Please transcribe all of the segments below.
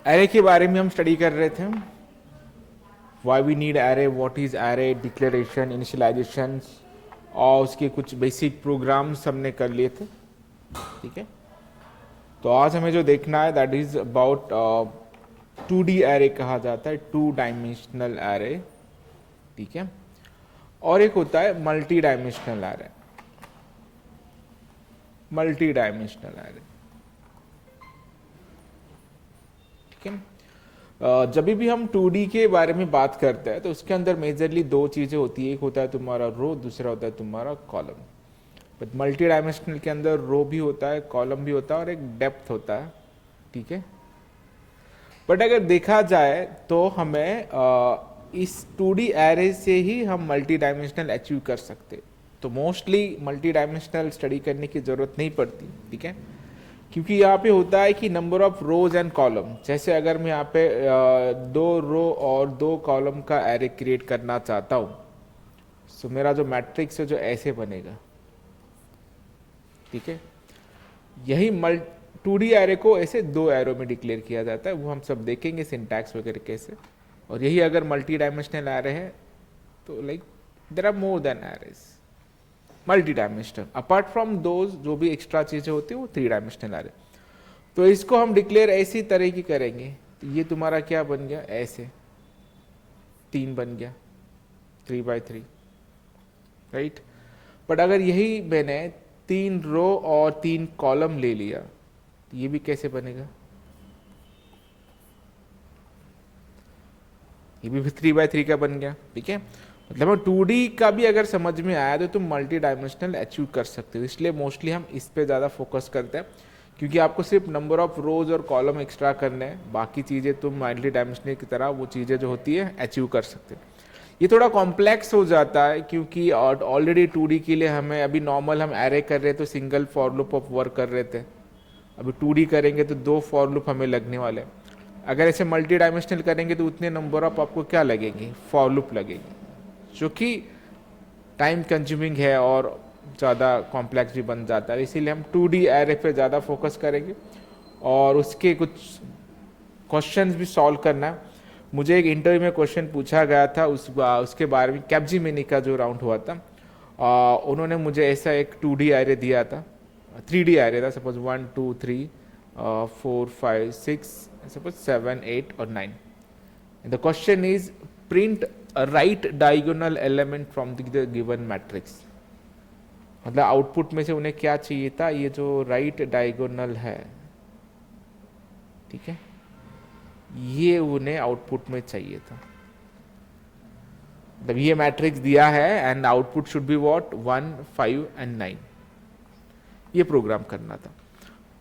Array के बारे में हम स्टडी कर रहे थे, why we need array, what is array, declaration, initialization और उसके कुछ बेसिक प्रोग्राम्स हमने कर लिए थे। ठीक है, तो आज हमें जो देखना है that is about 2D array कहा जाता है, 2 डायमेंशनल एरे। ठीक है, और एक होता है multi dimensional array. Multi dimensional array, ठीक है। जब भी हम 2D के बारे में बात करते हैं तो उसके अंदर मेजरली दो चीजें होती है, एक होता है तुम्हारा रो, दूसरा होता है तुम्हारा कॉलम। बट मल्टी डायमेंशनल के अंदर रो भी होता है, कॉलम भी होता है और एक डेप्थ होता है। ठीक है, बट अगर देखा जाए तो हमें इस 2D एरे से ही हम मल्टी डायमेंशनल अचीव कर सकते। तो मोस्टली मल्टी डायमेंशनल स्टडी करने की जरूरत नहीं पड़ती। ठीक है, क्योंकि यहाँ पे होता है कि number of rose and column. जैसे अगर मैं यहाँ पे 2 रो और 2 कॉलम का एरे क्रिएट करना चाहता हूँ, तो मेरा जो मैट्रिक्स है जो ऐसे बनेगा। ठीक है, यही 2D एरे को ऐसे 2 एरो में डिक्लेयर किया जाता है, वो हम सब देखेंगे सिंटैक्स वगैरह कैसे। और यही अगर मल्टी डायमेंशनल एरे है तो like there are more than arrays, multi dimensional. Apart from those जो भी एक्स्ट्रा चीजें होती है वो 3 डायमेंशनल एरे। तो इसको हम डिक्लेयर ऐसी तरह की करेंगे, तो ये तुम्हारा क्या बन गया, ऐसे 3 बन गया, 3 by 3, राइट। बट अगर यही मैंने 3 रो और 3 कॉलम ले लिया तो ये भी कैसे बनेगा, ये भी 3 by 3 का बन गया। ठीक है, मतलब 2D का भी अगर समझ में आया तो तुम मल्टी डायमेंशनल अचीव कर सकते हो। इसलिए मोस्टली हम इस पे ज़्यादा फोकस करते हैं, क्योंकि आपको सिर्फ नंबर ऑफ रोज और कॉलम एक्स्ट्रा करने हैं, बाकी चीज़ें तुम मल्टी डायमेंशनल की तरह वो चीज़ें जो होती है अचीव कर सकते हो। ये थोड़ा कॉम्प्लेक्स हो जाता है क्योंकि ऑलरेडी 2D के लिए हमें अभी नॉर्मल हम एरे कर रहे थे तो single for loop of work कर रहे थे। अभी 2D करेंगे तो 2 फॉर लूप हमें लगने वाले हैं। अगर ऐसे मल्टी डायमेंशनल करेंगे तो उतने नंबर ऑफ आपको क्या लगेंगे, फॉर लूप लगेगी, जो कि टाइम कंज्यूमिंग है और ज़्यादा कॉम्प्लेक्स भी बन जाता है। इसीलिए हम 2D एरे पे ज़्यादा फोकस करेंगे और उसके कुछ क्वेश्चंस भी सॉल्व करना है। मुझे एक इंटरव्यू में क्वेश्चन पूछा गया था उसके बारे में, कैप्जेमिनी का जो राउंड हुआ था, उन्होंने मुझे ऐसा एक 2D एरे दिया था, 3D एरे था, सपोज 1 2 3 4 5 6 सपोज 7 8 और 9। The question is print right diagonal element from the given matrix. मतलब आउटपुट में से उन्हें क्या चाहिए था, ये जो राइट डायगोनल है, ठीक है, ये उन्हें आउटपुट में चाहिए था। मतलब ये मैट्रिक्स दिया है and output should be what, 1 5 and 9। ये प्रोग्राम करना था।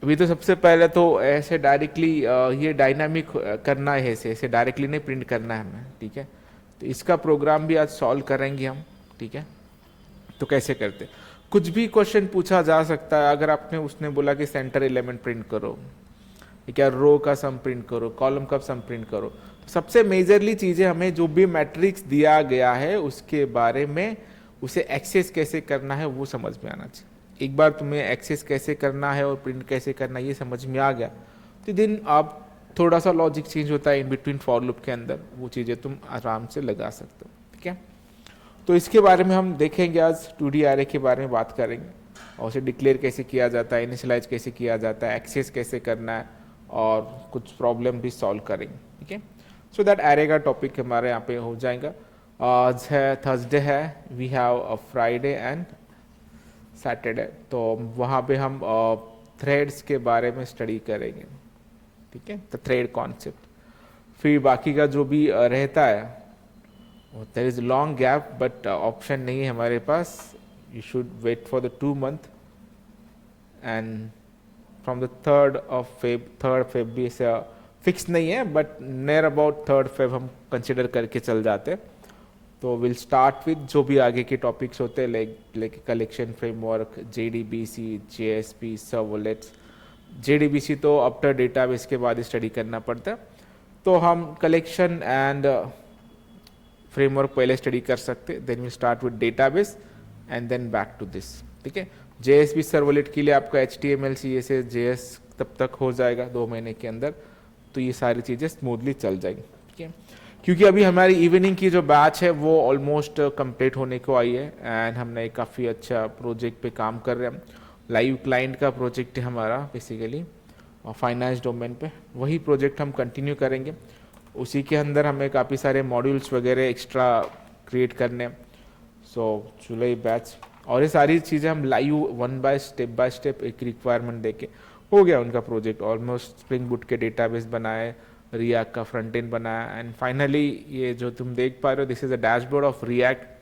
अभी तो सबसे पहले तो ऐसे डायरेक्टली ये डायनामिक करना है, ऐसे डायरेक्टली नहीं प्रिंट करना है हमें। ठीक है, तो इसका प्रोग्राम भी आज सॉल्व करेंगे हम। ठीक है, तो कैसे करते, कुछ भी क्वेश्चन पूछा जा सकता है। अगर आपने उसने बोला कि सेंटर एलिमेंट प्रिंट करो, क्या रो का सम प्रिंट करो, कॉलम का सम प्रिंट करो, सबसे मेजरली चीजें हमें जो भी मैट्रिक्स दिया गया है उसके बारे में, उसे एक्सेस कैसे करना है वो समझ में आना चाहिए। एक बार तुम्हें एक्सेस कैसे करना है और प्रिंट कैसे करना है ये समझ में आ गया तो दिन आप थोड़ा सा लॉजिक चेंज होता है इन बिटवीन फॉर लूप के अंदर, वो चीज़ें तुम आराम से लगा सकते हो। ठीक है, तो इसके बारे में हम देखेंगे आज, 2D एरे के बारे में बात करेंगे और उसे डिक्लेयर कैसे किया जाता है, इनिशियलाइज कैसे किया जाता है, एक्सेस कैसे करना है और कुछ प्रॉब्लम भी सॉल्व करेंगे। ठीक है, सो दैट एरे का टॉपिक हमारे यहाँ पे हो जाएगा। आज है थर्सडे है, we have a Friday and Saturday, तो वहाँ पे हम थ्रेड्स के बारे में स्टडी करेंगे। ठीक है, तो थ्रेड कॉन्सेप्ट, फिर बाकी का जो भी रहता है, there is long gap but option नहीं है हमारे पास, you should wait for the 2 month and from the 3rd Feb भी ऐसा फिक्स नहीं है but near about 3rd Feb हम कंसिडर करके चल जाते हैं। तो विल स्टार्ट विद जो भी आगे के टॉपिक्स होते हैं, like collection framework, JDBC, JSP, servlets. JDBC तो आफ्टर डेटाबेस के बाद स्टडी करना पड़ता है, तो हम कलेक्शन एंड फ्रेमवर्क पहले स्टडी कर सकते, then we start with database and then back to this. ठीक है, JSP सर्वलेट के लिए आपका HTML CSS JS तब तक हो जाएगा 2 महीने के अंदर, तो ये सारी चीज़ें स्मूथली चल जाएंगी, ठीक है। क्योंकि अभी हमारी इवनिंग की जो बैच है वो ऑलमोस्ट कंप्लीट होने को आई है एंड हमने काफ़ी अच्छा प्रोजेक्ट पे काम कर रहे हैं। लाइव क्लाइंट का प्रोजेक्ट है हमारा बेसिकली, और फाइनेंस डोमेन पे वही प्रोजेक्ट हम कंटिन्यू करेंगे। उसी के अंदर हमें काफ़ी सारे मॉड्यूल्स वगैरह एक्स्ट्रा क्रिएट करने। सो जुलाई बैच और ये सारी चीज़ें हम लाइव वन बाय स्टेप एक रिक्वायरमेंट देके हो गया उनका प्रोजेक्ट ऑलमोस्ट। स्प्रिंग बूट के डेटाबेस बनाए, रिएक्ट का फ्रंट एंड बनाया, एंड फाइनली ये जो तुम देख पा रहे हो this is a dashboard of react.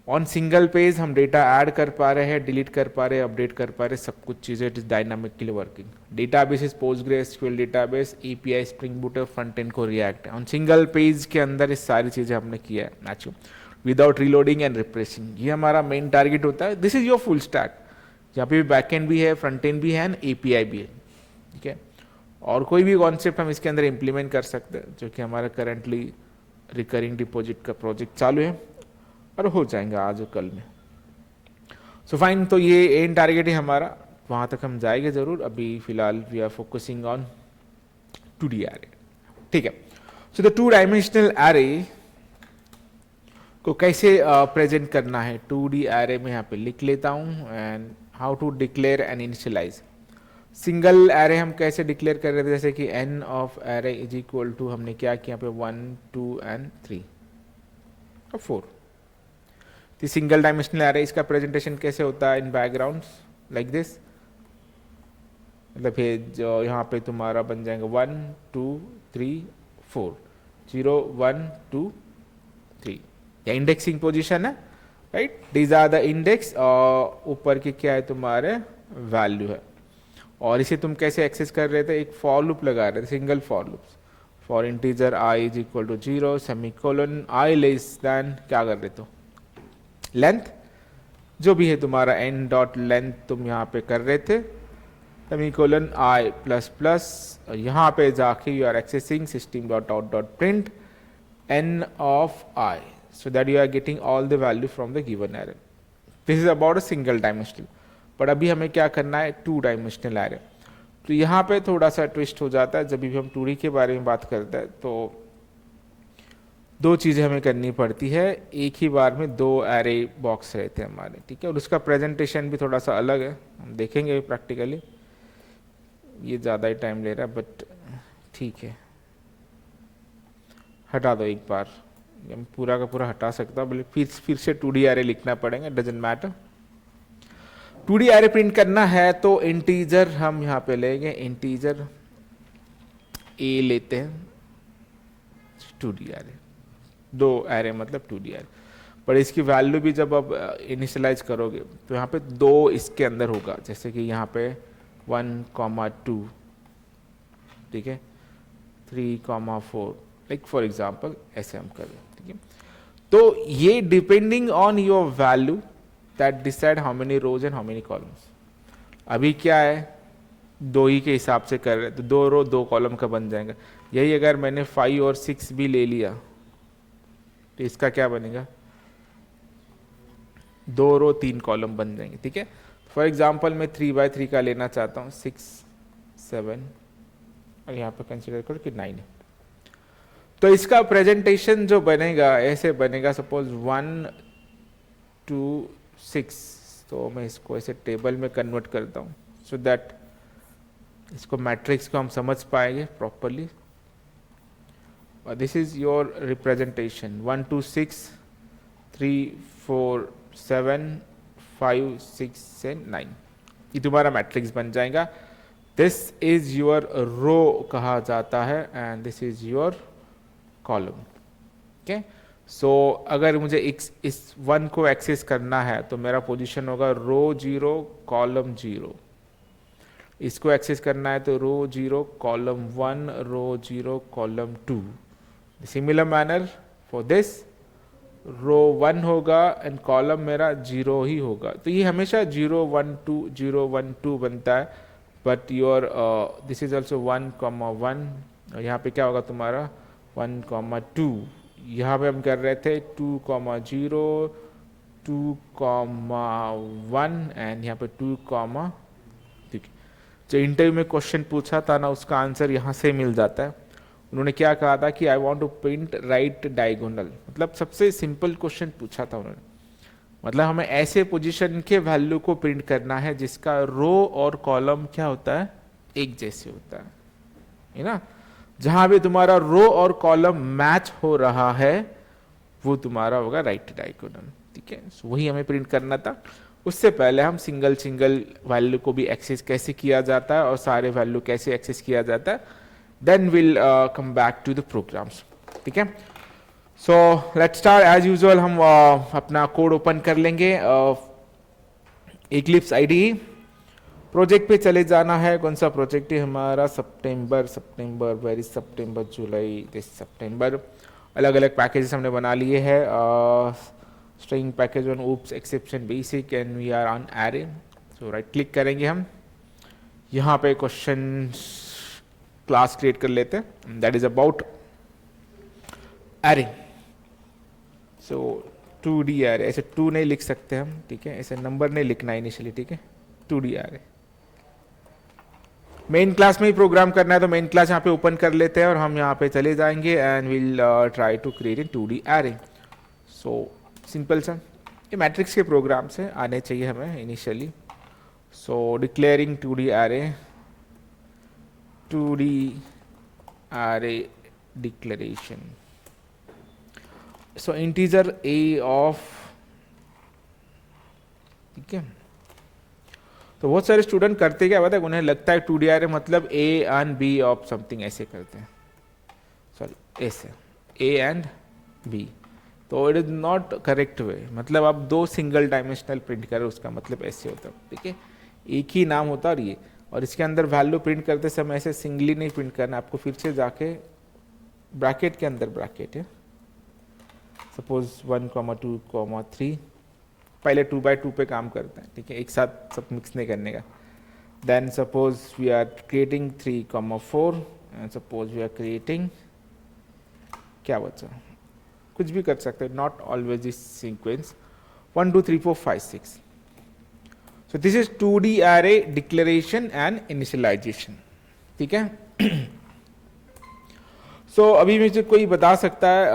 On single page हम डेटा ऐड कर पा रहे हैं, डिलीट कर पा रहे हैं, अपडेट कर पा रहे हैं, सब कुछ चीज़ें it is dynamically working. Database is PostgreSQL database, API Spring Boot और फ्रंट एंड को रिएक्ट। ऑन सिंगल पेज के अंदर इस सारी चीज़ें हमने किया है matching without reloading and refreshing. ये हमारा मेन टारगेट होता है। This is your full stack, यहाँ पे भी बैक एंड भी है, फ्रंट एंड भी है एंड एपीआई भी है, ठीक है। और कोई भी कॉन्सेप्ट हम इसके अंदर इम्प्लीमेंट कर सकते हैं, जो कि हमारा करंटली रिकरिंग डिपॉजिट का प्रोजेक्ट चालू है और हो जाएगा आज और कल में। सो फाइन, तो ये एंड टारगेट है हमारा, वहाँ तक हम जाएंगे ज़रूर। अभी फिलहाल we are focusing on 2D array, ठीक है। सो द 2 डायमेंशनल एरे को कैसे प्रेजेंट करना है 2D एरे में यहाँ पे लिख लेता हूँ। And how to declare and initialize. Single array हम कैसे डिक्लेयर कर रहे थे, जैसे कि n of array is equal to हमने क्या किया यहाँ पे 1 2 एंड 3 और 4। तो सिंगल डायमेंशनल एरे इसका प्रेजेंटेशन कैसे होता है इन बैकग्राउंड लाइक दिस। मतलब ये जो यहाँ पे तुम्हारा बन जाएगा 1 2 3 4 0 1 2 3, या इंडेक्सिंग पोजीशन है, right. These are the index, और ऊपर के क्या है तुम्हारे वैल्यू है। और इसे तुम कैसे एक्सेस कर रहे थे, एक फॉर लूप लगा रहे थे, single for loop for integer i is equal to 0 semicolon i less than क्या कर रहे थे लेंथ, जो भी है तुम्हारा n डॉट लेंथ तुम यहाँ पे कर रहे थे, सेमीकोलन i प्लस प्लस, यहाँ पे जाके you are accessing system dot out dot print n of i so that you are getting all the value from the given array. This is about a single dimensional. पर अभी हमें क्या करना है 2 dimensional array. तो यहाँ पे थोड़ा सा ट्विस्ट हो जाता है, जब भी हम 2D के बारे में बात करते हैं तो 2 चीज़ें हमें करनी पड़ती है, एक ही बार में 2 एरे बॉक्स रहते हैं हमारे, ठीक है। और उसका प्रेजेंटेशन भी थोड़ा सा अलग है, हम देखेंगे प्रैक्टिकली। ये ज़्यादा ही टाइम ले रहा है बट ठीक है, हटा दो एक बार, पूरा का पूरा हटा सकता हूँ, फिर से 2D एरे लिखना पड़ेगा, doesn't matter. 2D array print करना है तो इंटीजर हम यहाँ पे लेंगे, इंटीजर a लेते हैं 2D एरे, 2 एरे मतलब 2D एरे। पर इसकी वैल्यू भी जब अब इनिशियलाइज करोगे तो यहाँ पे 2 इसके अंदर होगा, जैसे कि यहाँ पे 1,2, ठीक है, 3,4, लाइक फॉर एग्जाम्पल ऐसे हम करें, ठीक है। तो ये depending on your value that decide how many rows and how many columns. अभी क्या है 2 ही के हिसाब से कर रहे हैं, तो 2 रो 2 कॉलम का बन जाएगा। यही अगर मैंने 5 और 6 भी ले लिया तो इसका क्या बनेगा, 2 रो 3 कॉलम बन जाएंगे, ठीक है। फॉर एग्जाम्पल मैं 3x3 का लेना चाहता हूँ, 6 7 और यहाँ पे कंसिडर करो कि 9 है। तो इसका प्रेजेंटेशन जो बनेगा ऐसे बनेगा, सपोज 1 2 6, तो मैं इसको ऐसे टेबल में कन्वर्ट करता हूँ सो दैट इसको मैट्रिक्स को हम समझ पाएंगे प्रॉपरली। और this is your representation 1 2 6 3 4 7 5 6 and 9, ये तुम्हारा मैट्रिक्स बन जाएगा। दिस इज योर रो कहा जाता है and this is your column, okay. So अगर मुझे इस 1 को एक्सेस करना है तो मेरा पोजीशन होगा रो 0 कॉलम 0। इसको एक्सेस करना है तो row 0 column 1 row 0 column 2। Similar manner for this row 1 होगा एंड कॉलम मेरा 0 ही होगा। तो ये हमेशा 0 1 2 0 1 2 बनता है, but your this is also 1,1। यहाँ पे क्या होगा तुम्हारा 1,2। यहाँ पे हम कर रहे थे 2,0 2,1 एंड यहाँ पे 2, ठीक है। जो इंटरव्यू में क्वेश्चन पूछा था ना उसका आंसर यहाँ से मिल जाता है। उन्होंने क्या कहा था कि I want to print right diagonal, मतलब सबसे सिंपल क्वेश्चन पूछा था उन्होंने। मतलब हमें ऐसे पोजीशन के वैल्यू को प्रिंट करना है जिसका रो और कॉलम क्या होता है, एक जैसे होता है ना। जहां भी तुम्हारा रो और कॉलम मैच हो रहा है वो तुम्हारा होगा राइट डायगोनल, ठीक है। वही हमें प्रिंट करना था। उससे पहले हम सिंगल सिंगल वैल्यू को भी एक्सेस कैसे किया जाता है और सारे वैल्यू कैसे एक्सेस किया जाता है, then will come back to the programs, ठीक है। So let's start as usual. हम अपना कोड ओपन कर लेंगे। इक्लिप्स आईडी प्रोजेक्ट पे चले जाना है। कौन सा प्रोजेक्ट है हमारा, सितंबर वेरी सितंबर जुलाई दिस सितंबर। अलग अलग पैकेजेस हमने बना लिए हैं। String package on OOPs exception basic and we are on array. So right click करेंगे हम, यहाँ पे क्वेश्चन क्लास क्रिएट कर लेते हैं, that is about array. So 2D array, ऐसे 2 नहीं लिख सकते हम, ठीक है, ऐसे नंबर नहीं लिखना इनिशियली, ठीक है। 2D एरे मेन क्लास में ही प्रोग्राम करना है, तो मेन क्लास यहाँ पे ओपन कर लेते हैं और हम यहाँ पे चले जाएंगे and will try to create in 2D array. So simple सा ये मैट्रिक्स के प्रोग्राम से आने चाहिए हमें initially. So declaring 2D array, 2D array declaration. So integer a of, ठीक है। तो बहुत सारे स्टूडेंट करते क्या पता है, उन्हें लगता है 2D एरे मतलब a and b of something, ऐसे करते हैं, सॉरी ऐसे ए एंड बी, तो it is not correct way. मतलब आप 2 सिंगल डायमेंशनल प्रिंट करें उसका मतलब ऐसे होता है, ठीक है। एक ही नाम होता है और ये, और इसके अंदर वैल्यू प्रिंट करते समय ऐसे सिंगली नहीं प्रिंट करना, आपको फिर से जाके ब्रैकेट के अंदर ब्रैकेट है, सपोज 1, 2, 3, पहले 2x2 पे काम करते हैं, ठीक है, एक साथ सब मिक्स नहीं करने का। Then suppose we are creating 3, 4 and suppose we are creating, क्या बचा, कुछ भी कर सकते हैं, not always this sequence 1, 2, 3, 4, 5, 6। So this is 2D array declaration and initialization, ठीक है। सो अभी मुझे कोई बता सकता है,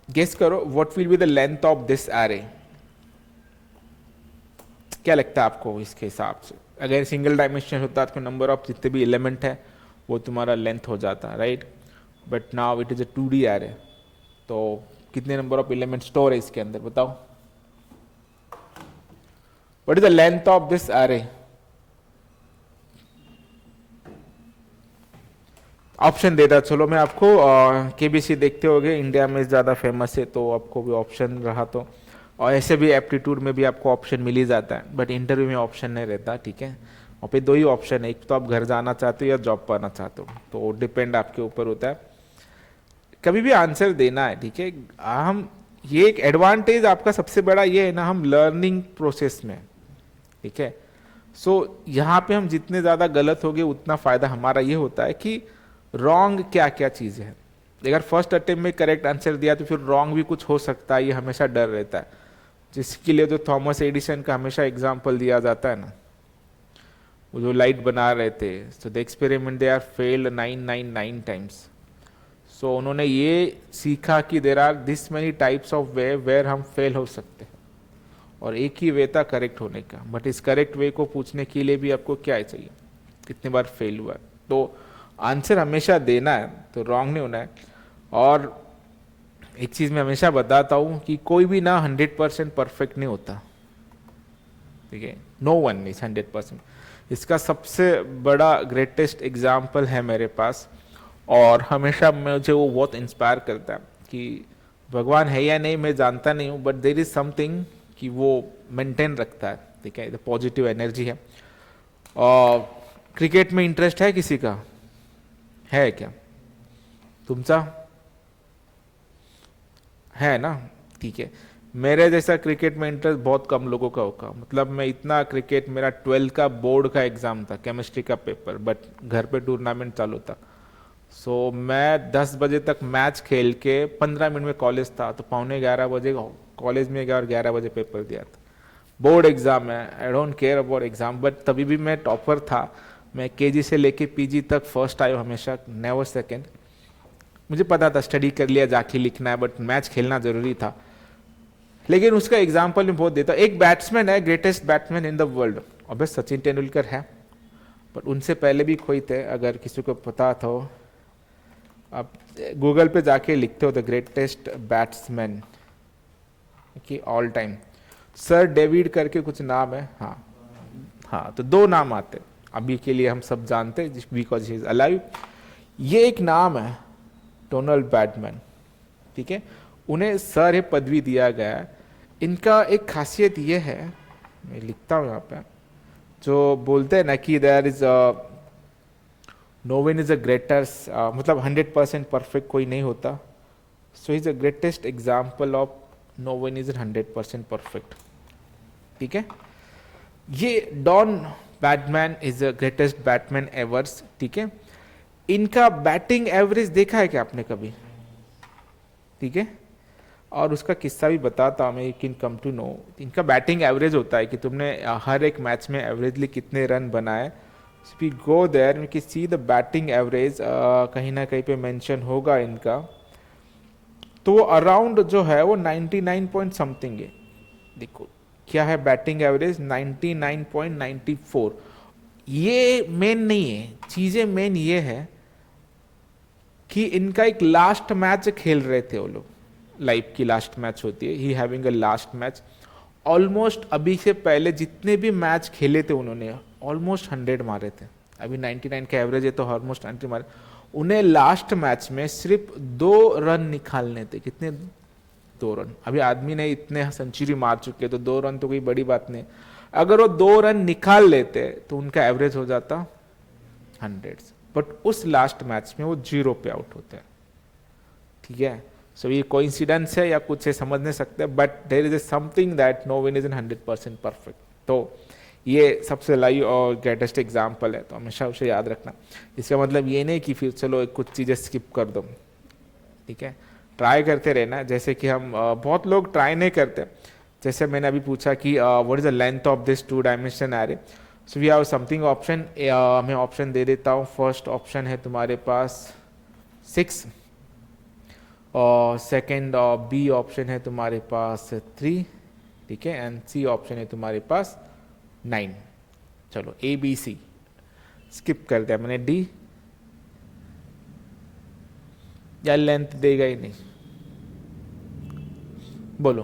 गेस करो what will be the length of this array, क्या लगता है आपको इसके हिसाब से। अगर सिंगल डायमेंशन होता तो नंबर ऑफ जितने भी एलिमेंट है वो तुम्हारा लेंथ हो जाता, right. But now it is a 2D array, तो कितने नंबर ऑफ एलिमेंट स्टोर है इसके अंदर, बताओ। What is the length of this array, option देता चलो मैं आपको। केबीसी देखते होगे, इंडिया में ज़्यादा फेमस है, तो आपको भी ऑप्शन रहा तो, और ऐसे भी एप्टीट्यूड में भी आपको ऑप्शन मिल ही जाता है, बट इंटरव्यू में ऑप्शन नहीं रहता, ठीक है। वहाँ पे 2 ही ऑप्शन है, एक तो आप घर जाना चाहते हो या जॉब पाना चाहते हो, तो डिपेंड आपके ऊपर होता है। कभी भी आंसर देना है, ठीक है। हम ये एक एडवांटेज आपका सबसे बड़ा ये है ना, हम लर्निंग प्रोसेस में, ठीक है। सो यहाँ पे हम जितने ज़्यादा गलत होंगे उतना फ़ायदा हमारा ये होता है कि रॉन्ग क्या क्या चीज़ है। अगर फर्स्ट अटेम्प्ट में करेक्ट आंसर दिया तो फिर रॉन्ग भी कुछ हो सकता है, ये हमेशा डर रहता है। जिसके लिए जो थॉमस एडिसन का हमेशा एग्जाम्पल दिया जाता है ना, वो जो लाइट बना रहे थे, so the experiment they are failed 999 times. So उन्होंने ये सीखा कि there are this many types of way where हम फेल हो सकते हैं, और एक ही वे था करेक्ट होने का। बट इस करेक्ट वे को पूछने के लिए भी आपको क्या चाहिए, कितने बार फेल हुआ, तो आंसर हमेशा देना है, तो रॉन्ग नहीं होना है। और एक चीज़ मैं हमेशा बताता हूँ कि कोई भी ना 100% परफेक्ट नहीं होता, ठीक है। No one is 100%। इसका सबसे बड़ा ग्रेटेस्ट एग्जाम्पल है मेरे पास, और हमेशा मुझे वो बहुत इंस्पायर करता है कि भगवान है या नहीं मैं जानता नहीं हूँ, बट देर इज समथिंग कि वो मेंटेन रखता है, ठीक है, पॉजिटिव एनर्जी है। और क्रिकेट में इंटरेस्ट है किसी का, है क्या, तुमचा है ना, ठीक है। मेरे जैसा क्रिकेट में इंटरेस्ट बहुत कम लोगों का होगा। मतलब मैं इतना क्रिकेट, मेरा 12 का बोर्ड का एग्जाम था, केमिस्ट्री का पेपर, बट घर पे टूर्नामेंट चालू था। सो मैं 10 बजे तक मैच खेल के 15 मिनट में कॉलेज था, तो 11:15 बजे कॉलेज में गया और 11 बजे पेपर दिया था। बोर्ड एग्जाम है, I don't care about exam, but तभी भी मैं टॉपर था। मैं केजी से लेके पीजी तक फर्स्ट आया हमेशा, नेवर सेकंड। मुझे पता था स्टडी कर लिया जाके लिखना है, बट मैच खेलना जरूरी था। लेकिन उसका एग्जाम्पल मैं बहुत देता हूँ। एक बैट्समैन है, greatest batsman in the world, अब सचिन तेंदुलकर है, बट उनसे पहले भी कोई थे, अगर किसी को पता तो आप गूगल पे जाके लिखते हो द ग्रेटेस्ट बैट्समैन कि ऑल टाइम, सर डेविड करके कुछ नाम है। हाँ हाँ, तो दो नाम आते अभी के लिए, हम सब जानते हैं बिकॉज ही इज अलाइव। ये एक नाम है डोनाल्ड ब्रैडमैन, ठीक है, उन्हें सर ये पदवी दिया गया है। इनका एक खासियत ये है, मैं लिखता हूँ यहाँ पे, जो बोलते हैं ना कि there is no one is a greatest, मतलब 100% परफेक्ट कोई नहीं होता। So is a greatest example of no one is 100% perfect, ठीक है। ये Don Bradman is the greatest batsman ever, ठीक है। इनका बैटिंग एवरेज देखा है क्या आपने कभी, ठीक है, और उसका किस्सा भी बताता हूँ मैं, you can come to know. इनका बैटिंग एवरेज होता है कि तुमने हर एक मैच में एवरेजली कितने रन बनाए। We go there, we can see the batting average, कहीं ना कहीं पे मेंशन होगा इनका, तो वो अराउंड जो है वो 99 पॉइंट समथिंग है। देखो क्या है बैटिंग एवरेज, 99.94। ये मेन नहीं है, चीजें मेन ये है कि इनका एक लास्ट मैच खेल रहे थे वो लोग, लाइफ की लास्ट मैच होती है, ही having a last match. Almost अभी से पहले जितने भी मैच खेले थे उन्होंने ऑलमोस्ट 100 मारे थे। अभी 99 का एवरेज है तो ऑलमोस्ट 100 मारे। उन्हें लास्ट मैच में सिर्फ 2 रन निकालने थे। कितने? 2 रन। अभी आदमी ने इतने सेंचुरी मार चुके, तो 2 रन तो कोई बड़ी बात नहीं। अगर वो 2 रन निकाल लेते तो उनका एवरेज हो जाता 100, बट उस लास्ट मैच में वो 0 पे आउट होते हैं, ठीक है। सो ये कोइंसिडेंस है या कुछ है समझ नहीं सकते, but there is something that no one is in 100% perfect. तो ये सबसे लाइव और ग्रेटेस्ट एग्जाम्पल है, तो हमेशा उसे याद रखना। इसका मतलब ये नहीं कि फिर चलो कुछ चीज़ें स्किप कर दो, ठीक है। ट्राई करते रहना, जैसे कि हम बहुत लोग ट्राई नहीं करते। जैसे मैंने अभी पूछा कि what is the length of this 2 dimension array, so we have something option, मैं ऑप्शन दे देता हूँ। फर्स्ट ऑप्शन है तुम्हारे पास 6, और सेकेंड बी ऑप्शन है तुम्हारे पास 3, ठीक है, एंड सी ऑप्शन है तुम्हारे पास 9। चलो ए बी सी स्किप कर दिया मैंने, डी या लेंथ देगा ही नहीं, बोलो।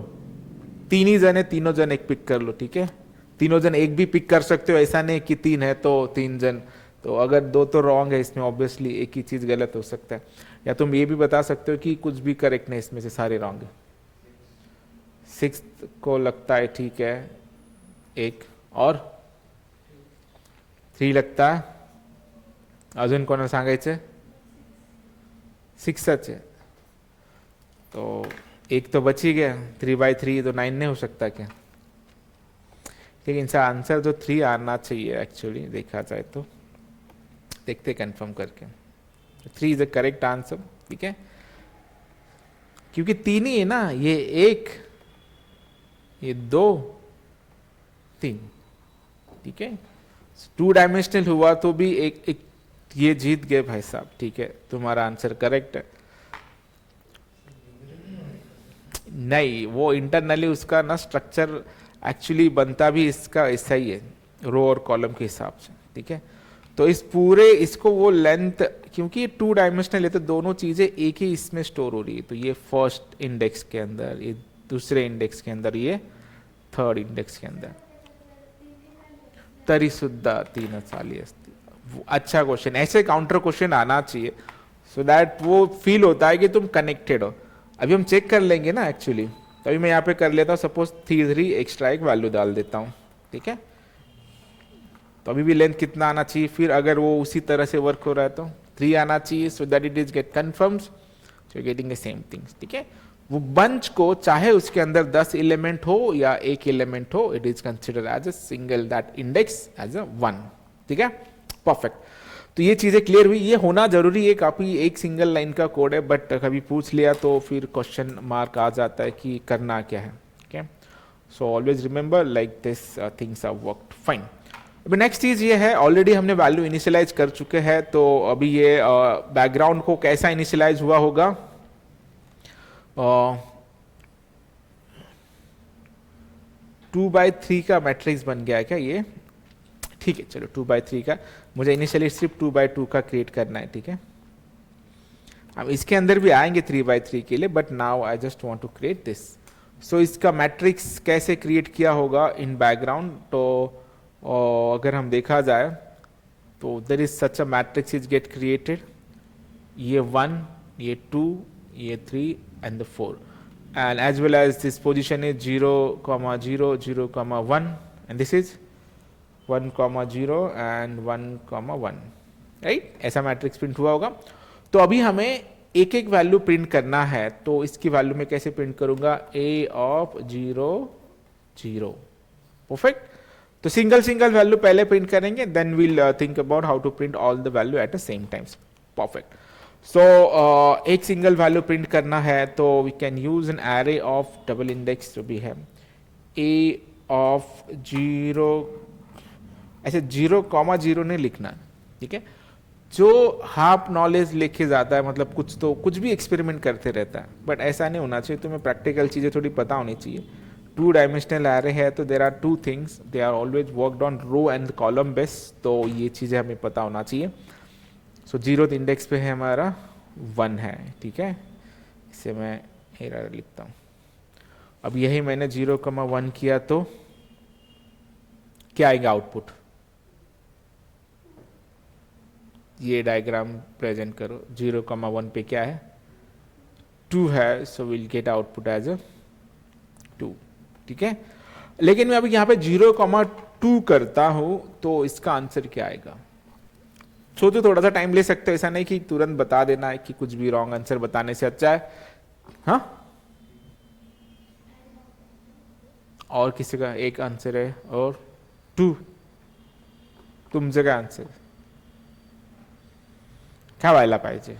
3 ही जन है, तीनों जन एक पिक कर लो, ठीक है। तीनों जन एक भी पिक कर सकते हो, ऐसा नहीं कि 3 है तो 3 जन, तो अगर 2 तो रॉन्ग है इसमें, ऑब्वियसली एक ही चीज गलत हो सकता है। या तुम ये भी बता सकते हो कि कुछ भी करेक्ट नहीं, इसमें से सारे रॉन्ग है। 6 को लगता है ठीक है, एक और 3 लगता है, अजून कोणाला सांगायचं? 6 है, तो एक तो बच ही गया। 3/3 तो 9 नहीं हो सकता क्या? लेकिन इनका आंसर तो 3 आना चाहिए एक्चुअली, देखा जाए तो। देखते कंफर्म करके, 3 इज द करेक्ट आंसर, ठीक है, क्योंकि 3 ही है ना, ये 1, ये 2, 3, ठीक है। 2 डायमेंशनल हुआ तो भी एक ये जीत गए भाई साहब, ठीक है, तुम्हारा आंसर करेक्ट है। नहीं, वो इंटरनली उसका ना स्ट्रक्चर एक्चुअली बनता भी इसका ऐसा ही है, रो और कॉलम के हिसाब से, ठीक है। तो इस पूरे इसको वो लेंथ, क्योंकि 2 डायमेंशनल है तो दोनों चीजें एक ही इसमें स्टोर हो रही है, तो ये फर्स्ट इंडेक्स के अंदर, ये दूसरे इंडेक्स के अंदर, ये थर्ड इंडेक्स के अंदर। तरी सुद्धा 3 चाली असती। अच्छा क्वेश्चन, ऐसे काउंटर क्वेश्चन आना चाहिए, सो दैट वो फील होता है कि तुम कनेक्टेड हो। अभी हम चेक कर लेंगे ना एक्चुअली, तभी मैं यहाँ पे कर लेता हूँ, सपोज 3 एक्स्ट्रा एक वैल्यू डाल देता हूँ, ठीक है। तो अभी भी लेंथ कितना आना चाहिए, फिर अगर वो उसी तरह से वर्क हो रहा है तो 3 आना चाहिए, so that it is get confirmed, so getting the same things, ठीक है। वो बंच को चाहे उसके अंदर 10 एलिमेंट हो या 1 एलिमेंट हो, it is considered as a single, that index as a 1, ठीक है, परफेक्ट। तो ये चीजें क्लियर हुई, ये होना जरूरी है, काफी एक सिंगल लाइन का कोड है, बट कभी पूछ लिया तो फिर क्वेश्चन मार्क आ जाता है कि करना क्या है, ठीक है। So always remember like this things are worked fine. अभी नेक्स्ट चीज ये है, ऑलरेडी हमने वैल्यू इनिशियलाइज कर चुके हैं, तो अभी ये बैकग्राउंड को कैसा इनिशियलाइज हुआ होगा, 2/3 का मैट्रिक्स बन गया है क्या ये, ठीक है चलो 2/3 का, मुझे इनिशियली सिर्फ 2/2 का क्रिएट करना है, ठीक है। हम इसके अंदर भी आएंगे 3/3 के लिए, but now I just want to create this. So इसका मैट्रिक्स कैसे क्रिएट किया होगा इन बैकग्राउंड, तो अगर हम देखा जाए तो there is such a matrix is get created, ये 1, ये 2, ये 3 and the 4, and as well as this position is 0, 0, 0, 1, and this is 1, 0 and 1, 1, right, ऐसा मैट्रिक्स प्रिंट हुआ होगा। तो अभी हमें एक एक वैल्यू प्रिंट करना है, तो इसकी वैल्यू में कैसे प्रिंट करूंगा, a of 0, 0, परफेक्ट। तो सिंगल सिंगल वैल्यू पहले प्रिंट करेंगे, then we'll think about how to print all the value at the same times, perfect. So एक सिंगल वैल्यू प्रिंट करना है तो we can use an array of double index जो भी है, a of 0, ऐसे 0, 0 नहीं लिखना, ठीक है। जो हाफ नॉलेज लेके जाता है, मतलब कुछ भी एक्सपेरिमेंट करते रहता है, बट ऐसा नहीं होना चाहिए, तुम्हें प्रैक्टिकल चीज़ें थोड़ी पता होनी चाहिए। 2 डायमेंशनल एरे है तो there are 2 things, they are always worked on row and column base, तो ये चीज़ें हमें पता होना चाहिए। सो 0th इंडेक्स पे है हमारा 1 है, ठीक है, इसे मैं एरर लिखता हूँ। अब यही मैंने 0, 1 किया तो क्या आएगा आउटपुट, ये डायग्राम प्रेजेंट करो, 0, 1 पे क्या है, 2 है, so will get output as a 2, ठीक है। लेकिन मैं अभी यहाँ पे 0, 2 करता हूं तो इसका आंसर क्या आएगा, सोचो, थोड़ा सा टाइम ले सकते हो, ऐसा नहीं कि तुरंत बता देना है, कि कुछ भी रॉन्ग आंसर बताने से अच्छा है, हाँ। और किसी का एक आंसर है, और 2, तुमचे काय आंसर काय व्हायला पाहिजे,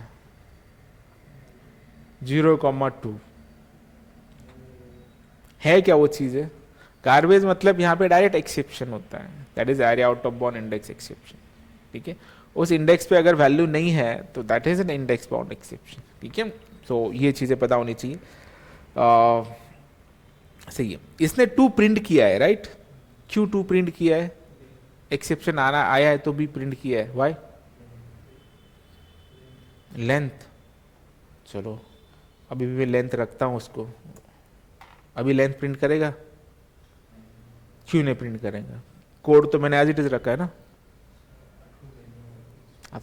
0, 2 है क्या वो चीज है, गार्बेज मतलब यहाँ पे डायरेक्ट एक्सेप्शन होता है, that is area out of bound index exception, ठीक है। उस इंडेक्स पे अगर वैल्यू नहीं है तो that is an index bound exception, ठीक है। तो ये चीजें पता होनी चाहिए, सही है। इसने 2 प्रिंट किया है, राइट, क्यों 2 प्रिंट किया है, एक्सेप्शन आया है तो भी प्रिंट किया है, वाई, लेंथ, चलो अभी भी मैं लेंथ रखता हूं उसको, अभी लेंथ प्रिंट करेगा, क्यों नहीं प्रिंट करेगा, कोड तो मैंने एज इट इज रखा है ना,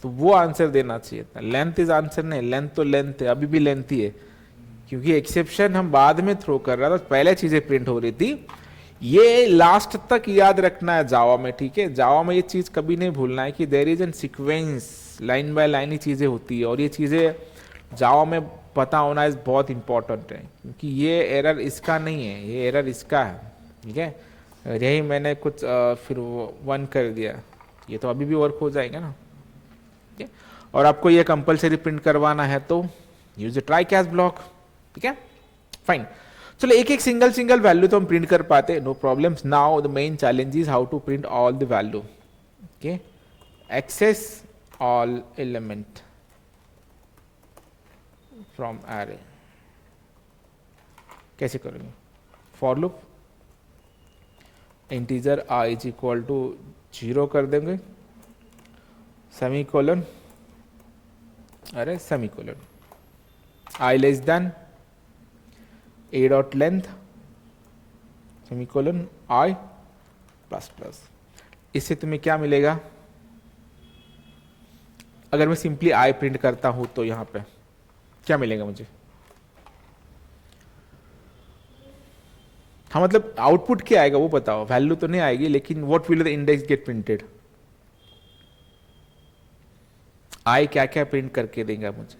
तो वो आंसर देना चाहिए था, लेंथ इज आंसर नहीं, लेंथ तो लेंथ है, अभी भी लेंथ ही है, क्योंकि एक्सेप्शन हम बाद में थ्रो कर रहा था, पहले चीजें प्रिंट हो रही थी। ये लास्ट तक याद रखना है जावा में, ठीक है, जावा में ये चीज कभी नहीं भूलना है कि there is an sequence, line by line ही चीजें होती है, और ये चीजें जावा में पता होना इस बहुत इंपॉर्टेंट है, क्योंकि ये एरर इसका नहीं है, ये एरर इसका है, ठीक है। यही मैंने कुछ फिर 1 कर दिया, ये तो अभी भी वर्क हो जाएगा ना, ठीक है। और आपको ये कंपलसरी प्रिंट करवाना है तो यूज ट्राई कैच ब्लॉक, ठीक है, फाइन। चलो एक एक सिंगल वैल्यू तो हम प्रिंट कर पाते, no problems. Now the main challenge is how to print all the value, okay, access all element from array, कैसे करेंगे, for loop, integer i is equal to 0 कर देंगे, सेमीकोलन, अरे semicolon, i less than a dot length, semicolon, i plus plus. इससे तुम्हें क्या मिलेगा, अगर मैं सिंपली आई प्रिंट करता हूं तो यहां पे क्या मिलेगा मुझे, हाँ मतलब आउटपुट क्या आएगा वो बताओ, वैल्यू तो नहीं आएगी, लेकिन what will the index get printed, I क्या क्या प्रिंट करके देगा मुझे,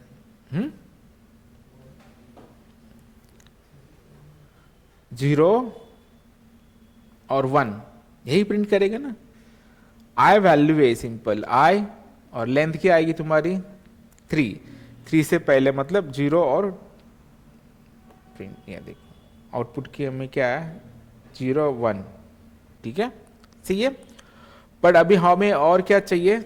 0 और 1 यही प्रिंट करेगा ना, आई वैल्यू है सिंपल आई, और लेंथ क्या आएगी तुम्हारी 3 से पहले मतलब 0 और प्रिंट, ये देखो आउटपुट की हमें क्या है 0, 1, ठीक है, सही है। बट अभी हमें और क्या चाहिए,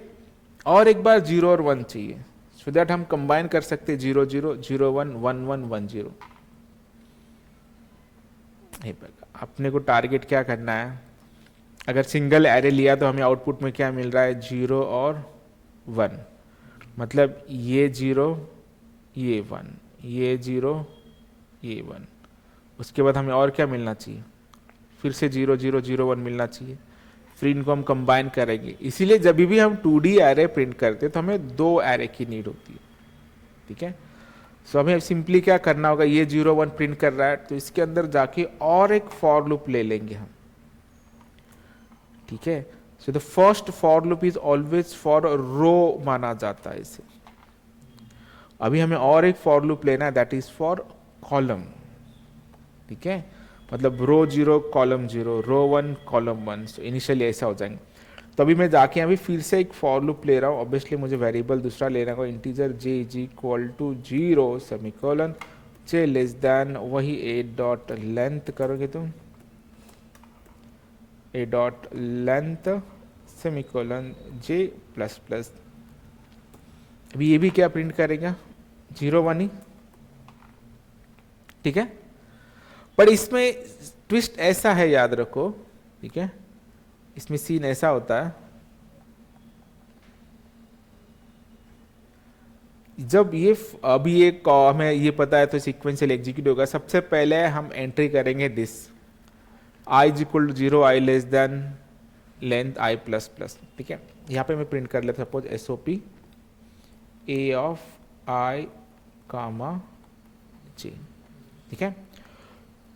और एक बार 0 और 1 चाहिए, सो दैट हम कंबाइन कर सकते 0 0 0 1 1 1 1 0। अपने को टारगेट क्या करना है, अगर सिंगल एरे लिया तो हमें आउटपुट में क्या मिल रहा है, 0 और 1, मतलब ये 0 ये 1 ये 0 ये 1, उसके बाद हमें और क्या मिलना चाहिए, फिर से 0 0 0 1 मिलना चाहिए, फिर इनको हम कंबाइन करेंगे। इसीलिए जब भी हम 2D एरे प्रिंट करते हैं तो हमें 2 एरे की नीड होती है, ठीक है। सो हमें सिंपली क्या करना होगा, ये 0 1 प्रिंट कर रहा है तो इसके अंदर जाके और एक फॉर लूप ले लेंगे हम, ठीक है। So the first for loop is always for row माना जाता है इसे। अभी हमें और एक फॉर लूप लेना है, दैट इज फॉर कॉलम, ठीक है, मतलब रो 0 कॉलम 0 रो 1 कॉलम 1, सो इनिशियली ऐसा हो जाएंगे। तो अभी मैं जाके अभी फिर से एक फॉर लूप ले रहा हूँ, ऑब्वियसली मुझे वेरिएबल दूसरा लेना होगा, integer j is equal to 0 semicolon j less than वही a डॉट लेंथ करोगे तुम, a dot length semicolon j plus plus. अभी ये भी क्या प्रिंट करेगा, 0 1 ही, ठीक है। पर इसमें ट्विस्ट ऐसा है, याद रखो, ठीक है, इसमें सीन ऐसा होता है, जब ये अभी एक हमें ये पता है तो सीक्वेंशियल एग्जीक्यूट होगा। सबसे पहले हम एंट्री करेंगे this i is equal to 0 i less than length i plus plus, ठीक है। यहाँ पे मैं प्रिंट कर लेता suppose SOP a of i comma j, ठीक है।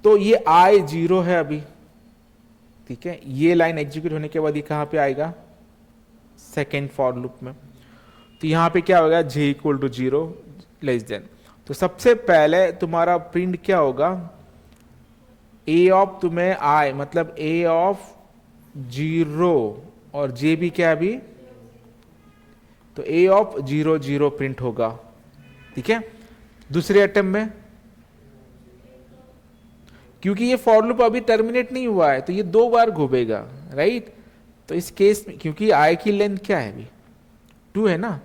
तो ये i 0 है अभी, ठीक है। ये लाइन एग्जीक्यूट होने के बाद ये कहाँ पे आएगा, सेकेंड फॉर लूप में। तो यहाँ पे क्या होगा, j equal to 0 less than, तो सबसे पहले तुम्हारा प्रिंट क्या होगा, a ऑफ तुम्हें i मतलब a ऑफ 0 और j भी क्या अभी, तो a ऑफ 0 0 प्रिंट होगा, ठीक है। दूसरे अटेम्प्ट में क्योंकि ये फॉर लूप अभी टर्मिनेट नहीं हुआ है तो ये 2 बार घूमेगा, राइट। तो इस केस में क्योंकि i की लेंथ क्या है अभी 2 है ना,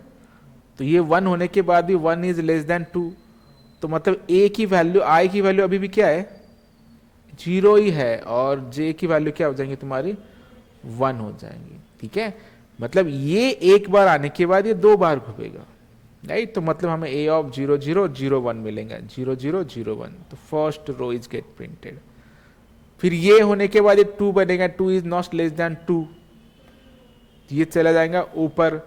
तो ये 1 होने के बाद भी 1 इज लेस देन 2, तो मतलब a की वैल्यू i की वैल्यू अभी भी क्या है 0 ही है, और j की वैल्यू क्या हो जाएंगी तुम्हारी 1 हो जाएंगी, ठीक है। मतलब ये एक बार आने के बाद ये 2 बार घूमेगा, राइट। तो मतलब हमें a ऑफ 0 0 0 1 मिलेगा, 0 0 0 1, तो first row is get printed. फिर ये होने के बाद ये 2 बनेगा, 2 इज नॉट लेस देन 2, ये चला जाएगा ऊपर,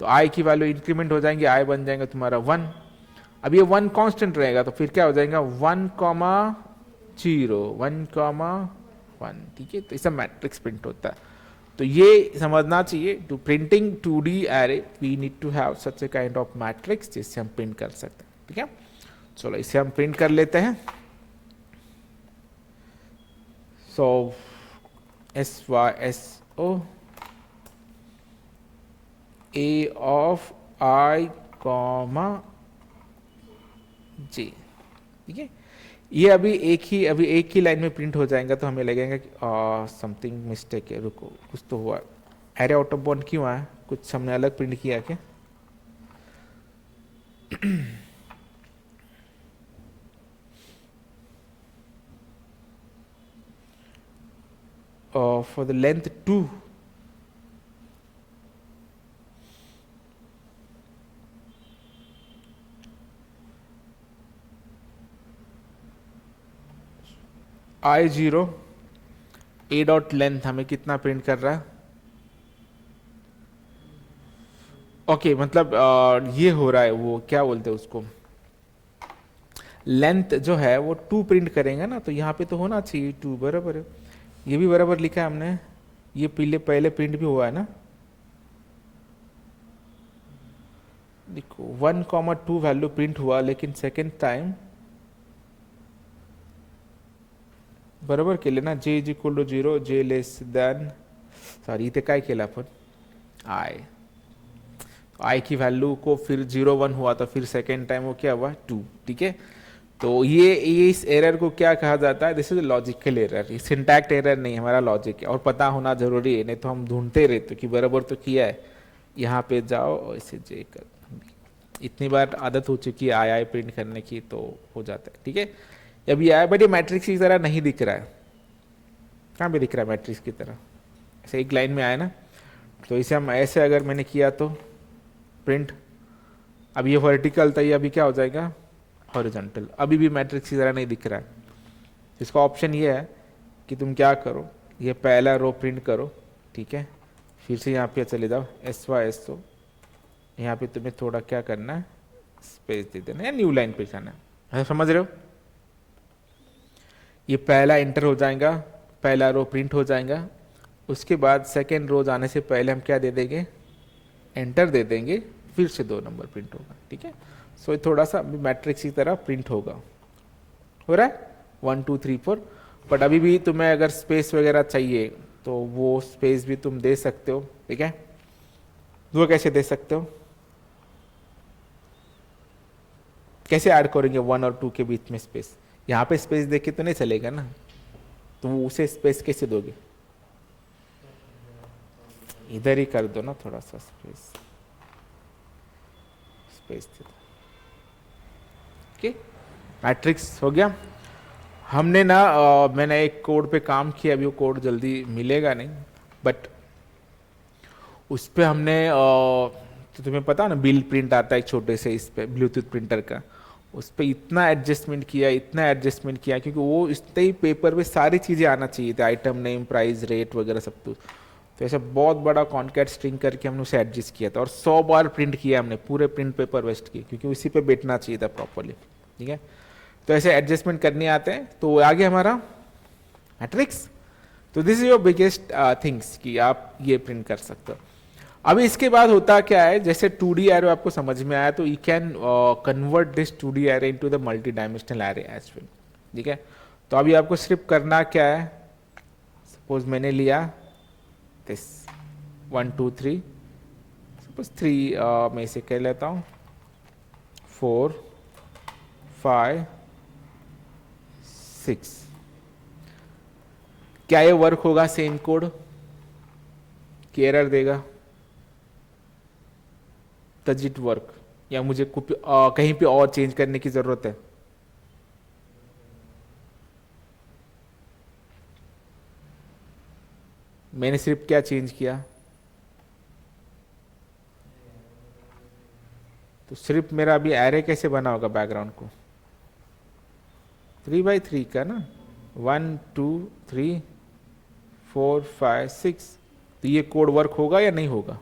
तो i की वैल्यू इंक्रीमेंट हो जाएंगे, i बन जाएगा तुम्हारा 1। अब ये 1 कांस्टेंट रहेगा तो फिर क्या हो जाएगा 1 0 1 1, ठीक है। तो ऐसा मैट्रिक्स प्रिंट होता है। तो ये समझना चाहिए, to printing 2D array we need to have such a kind of matrix जिससे हम प्रिंट कर सकते हैं, ठीक है। चलो इसे हम प्रिंट कर लेते हैं। सो SYSO a of i comma j, ठीक है। ये अभी एक ही लाइन में प्रिंट हो जाएगा, तो हमें लगेगा कि समथिंग मिस्टेक है, रुको कुछ तो हुआ, एरे आउट ऑफ बाउंड क्यों आया, कुछ हमने अलग प्रिंट किया क्या। For the length 2, i 0 a dot length हमें कितना प्रिंट कर रहा है, ओके मतलब ये हो रहा है, वो क्या बोलते हैं उसको, लेंथ जो है वो 2 प्रिंट करेंगे ना, तो यहाँ पे तो होना चाहिए 2, बराबर है, ये भी बराबर लिखा है हमने, ये पहले प्रिंट भी हुआ है ना, देखो 1 2 वैल्यू प्रिंट हुआ, लेकिन सेकेंड टाइम बरोबर केले ना, j is equal to 0 j less than, sorry इथे काय केलं आपण i की वैल्यू को फिर 0 1 हुआ तो फिर सेकेंड टाइम वो क्या हुआ 2, ठीक है। तो ये इस एरर को क्या कहा जाता है? This is logical error, syntax error नहीं, हमारा लॉजिक है और पता होना जरूरी है, नहीं तो हम ढूंढते रहते कि बराबर तो किया है, यहाँ पे जाओ और इसे जे कर। इतनी बार आदत हो चुकी है आई प्रिंट करने की तो हो जाता है, ठीक है। अब ये आया, बट ये मैट्रिक्स की तरह नहीं दिख रहा है, कहाँ पे दिख रहा है मैट्रिक्स की तरह? ऐसे एक लाइन में आया ना, तो इसे हम ऐसे अगर मैंने किया तो प्रिंट, अब ये वर्टिकल था, ये अभी क्या हो जाएगा? हॉरिजॉन्टल। अभी भी मैट्रिक्स की तरह नहीं दिख रहा है। इसका ऑप्शन ये है कि तुम क्या करो, ये पहला रो प्रिंट करो, ठीक है, फिर से यहाँ पे चले जाओ SYS, तो यहाँ पे तुम्हें थोड़ा क्या करना है, स्पेस दे देना या न्यू लाइन पे जाना है, समझ रहे हो? ये पहला एंटर हो जाएगा, पहला रो प्रिंट हो जाएगा, उसके बाद सेकेंड रो जाने से पहले हम क्या दे देंगे? एंटर दे देंगे, फिर से 2 नंबर प्रिंट होगा, ठीक है। सो ये थोड़ा सा मैट्रिक्स की तरह प्रिंट होगा, हो रहा है 1 2 3 4। बट अभी भी तुम्हें अगर स्पेस वगैरह चाहिए तो वो स्पेस भी तुम दे सकते हो, ठीक है। वो कैसे दे सकते हो? कैसे ऐड करेंगे 1 और 2 के बीच में स्पेस? यहाँ पे स्पेस देके तो नहीं चलेगा ना, तो उसे स्पेस कैसे दोगे? इधर ही कर दो ना थोड़ा सा स्पेस, स्पेस दे दो, ओके। मैट्रिक्स हो गया। हमने ना मैंने एक कोड पे काम किया, अभी वो कोड जल्दी मिलेगा नहीं, बट उस पर हमने तो तुम्हें पता ना बिल प्रिंट आता है एक छोटे से इस पे ब्लूटूथ प्रिंटर का, उस पर इतना एडजस्टमेंट किया, इतना एडजस्टमेंट किया, क्योंकि वो इतने ही पेपर पे सारी चीज़ें आना चाहिए थे, आइटम नेम, प्राइस, रेट वगैरह सब कुछ। तो ऐसा बहुत बड़ा कॉन्कैट स्ट्रिंग करके हमने उसे एडजस्ट किया था और 100 बार प्रिंट किया हमने, पूरे प्रिंट पेपर वेस्ट किए, क्योंकि उसी पे बैठना चाहिए था प्रॉपरली, ठीक है। तो ऐसे एडजस्टमेंट करने आते हैं, तो आगे हमारा मैट्रिक्स। तो this is your biggest things कि आप ये प्रिंट कर सकते हो। अभी इसके बाद होता क्या है, जैसे 2D एरे आपको समझ में आया, तो you can convert this 2D array into the multi dimensional array as well, ठीक है। तो अभी आपको सिर्फ करना क्या है, सपोज मैंने लिया दिस 1 2 3, सपोज 3 मैं इसे कह लेता हूँ 4 5 6। क्या ये वर्क होगा सेम कोड कि एरर देगा? डज इट वर्क, या मुझे कहीं पे और चेंज करने की जरूरत है? मैंने सिर्फ क्या चेंज किया, तो सिर्फ मेरा अभी एरे कैसे बना होगा बैकग्राउंड को? 3 by 3 का ना, 1 2 3 4 5 6। तो ये कोड वर्क होगा या नहीं होगा?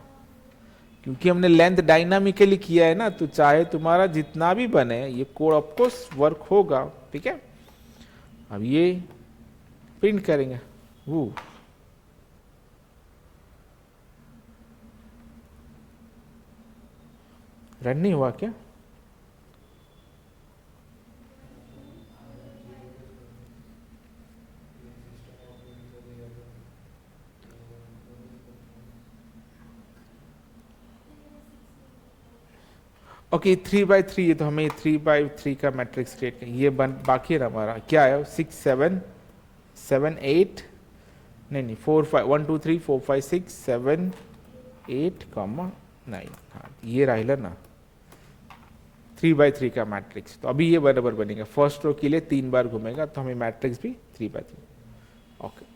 क्योंकि हमने लेंथ डायनामिकली किया है ना, तो चाहे तुम्हारा जितना भी बने ये कोड ऑफकोर्स वर्क होगा, ठीक है। अब ये प्रिंट करेंगे, वो रन नहीं हुआ क्या? ओके 3 by 3, ये तो हमें 3 by 3 का मैट्रिक्स क्रिएट कर, ये बाकी है हमारा, क्या है 6 7 7 8, नहीं 4 5 1 2 3 4 5 6 7 8 9। हाँ ये राहिला ना 3 by 3 का मैट्रिक्स। तो अभी ये बराबर बनेगा, फर्स्ट रो के लिए 3 बार घूमेगा, तो हमें मैट्रिक्स भी 3 by 3, ओके।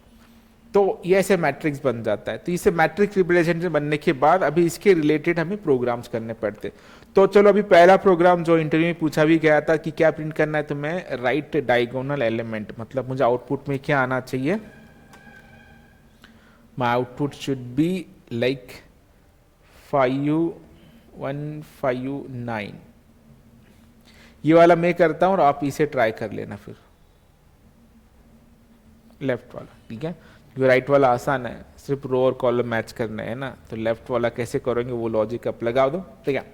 तो ये ऐसे मैट्रिक्स बन जाता है। तो इसे मैट्रिक्स रिप्रेजेंटेशन बनने के बाद अभी इसके रिलेटेड हमें प्रोग्राम्स करने पड़ते। तो चलो अभी पहला प्रोग्राम जो इंटरव्यू में पूछा भी गया था कि क्या प्रिंट करना है, तो मैं राइट डायगोनल एलिमेंट, मतलब मुझे आउटपुट में क्या आना चाहिए, माई आउटपुट शुड बी लाइक 5 1 5 9। ये वाला मैं करता हूं और आप इसे ट्राई कर लेना फिर लेफ्ट वाला, ठीक है। जो राइट वाला आसान है, सिर्फ रो और कॉलम मैच करना है ना, तो लेफ्ट वाला कैसे करेंगे वो लॉजिक आप लगा दो, ठीक है।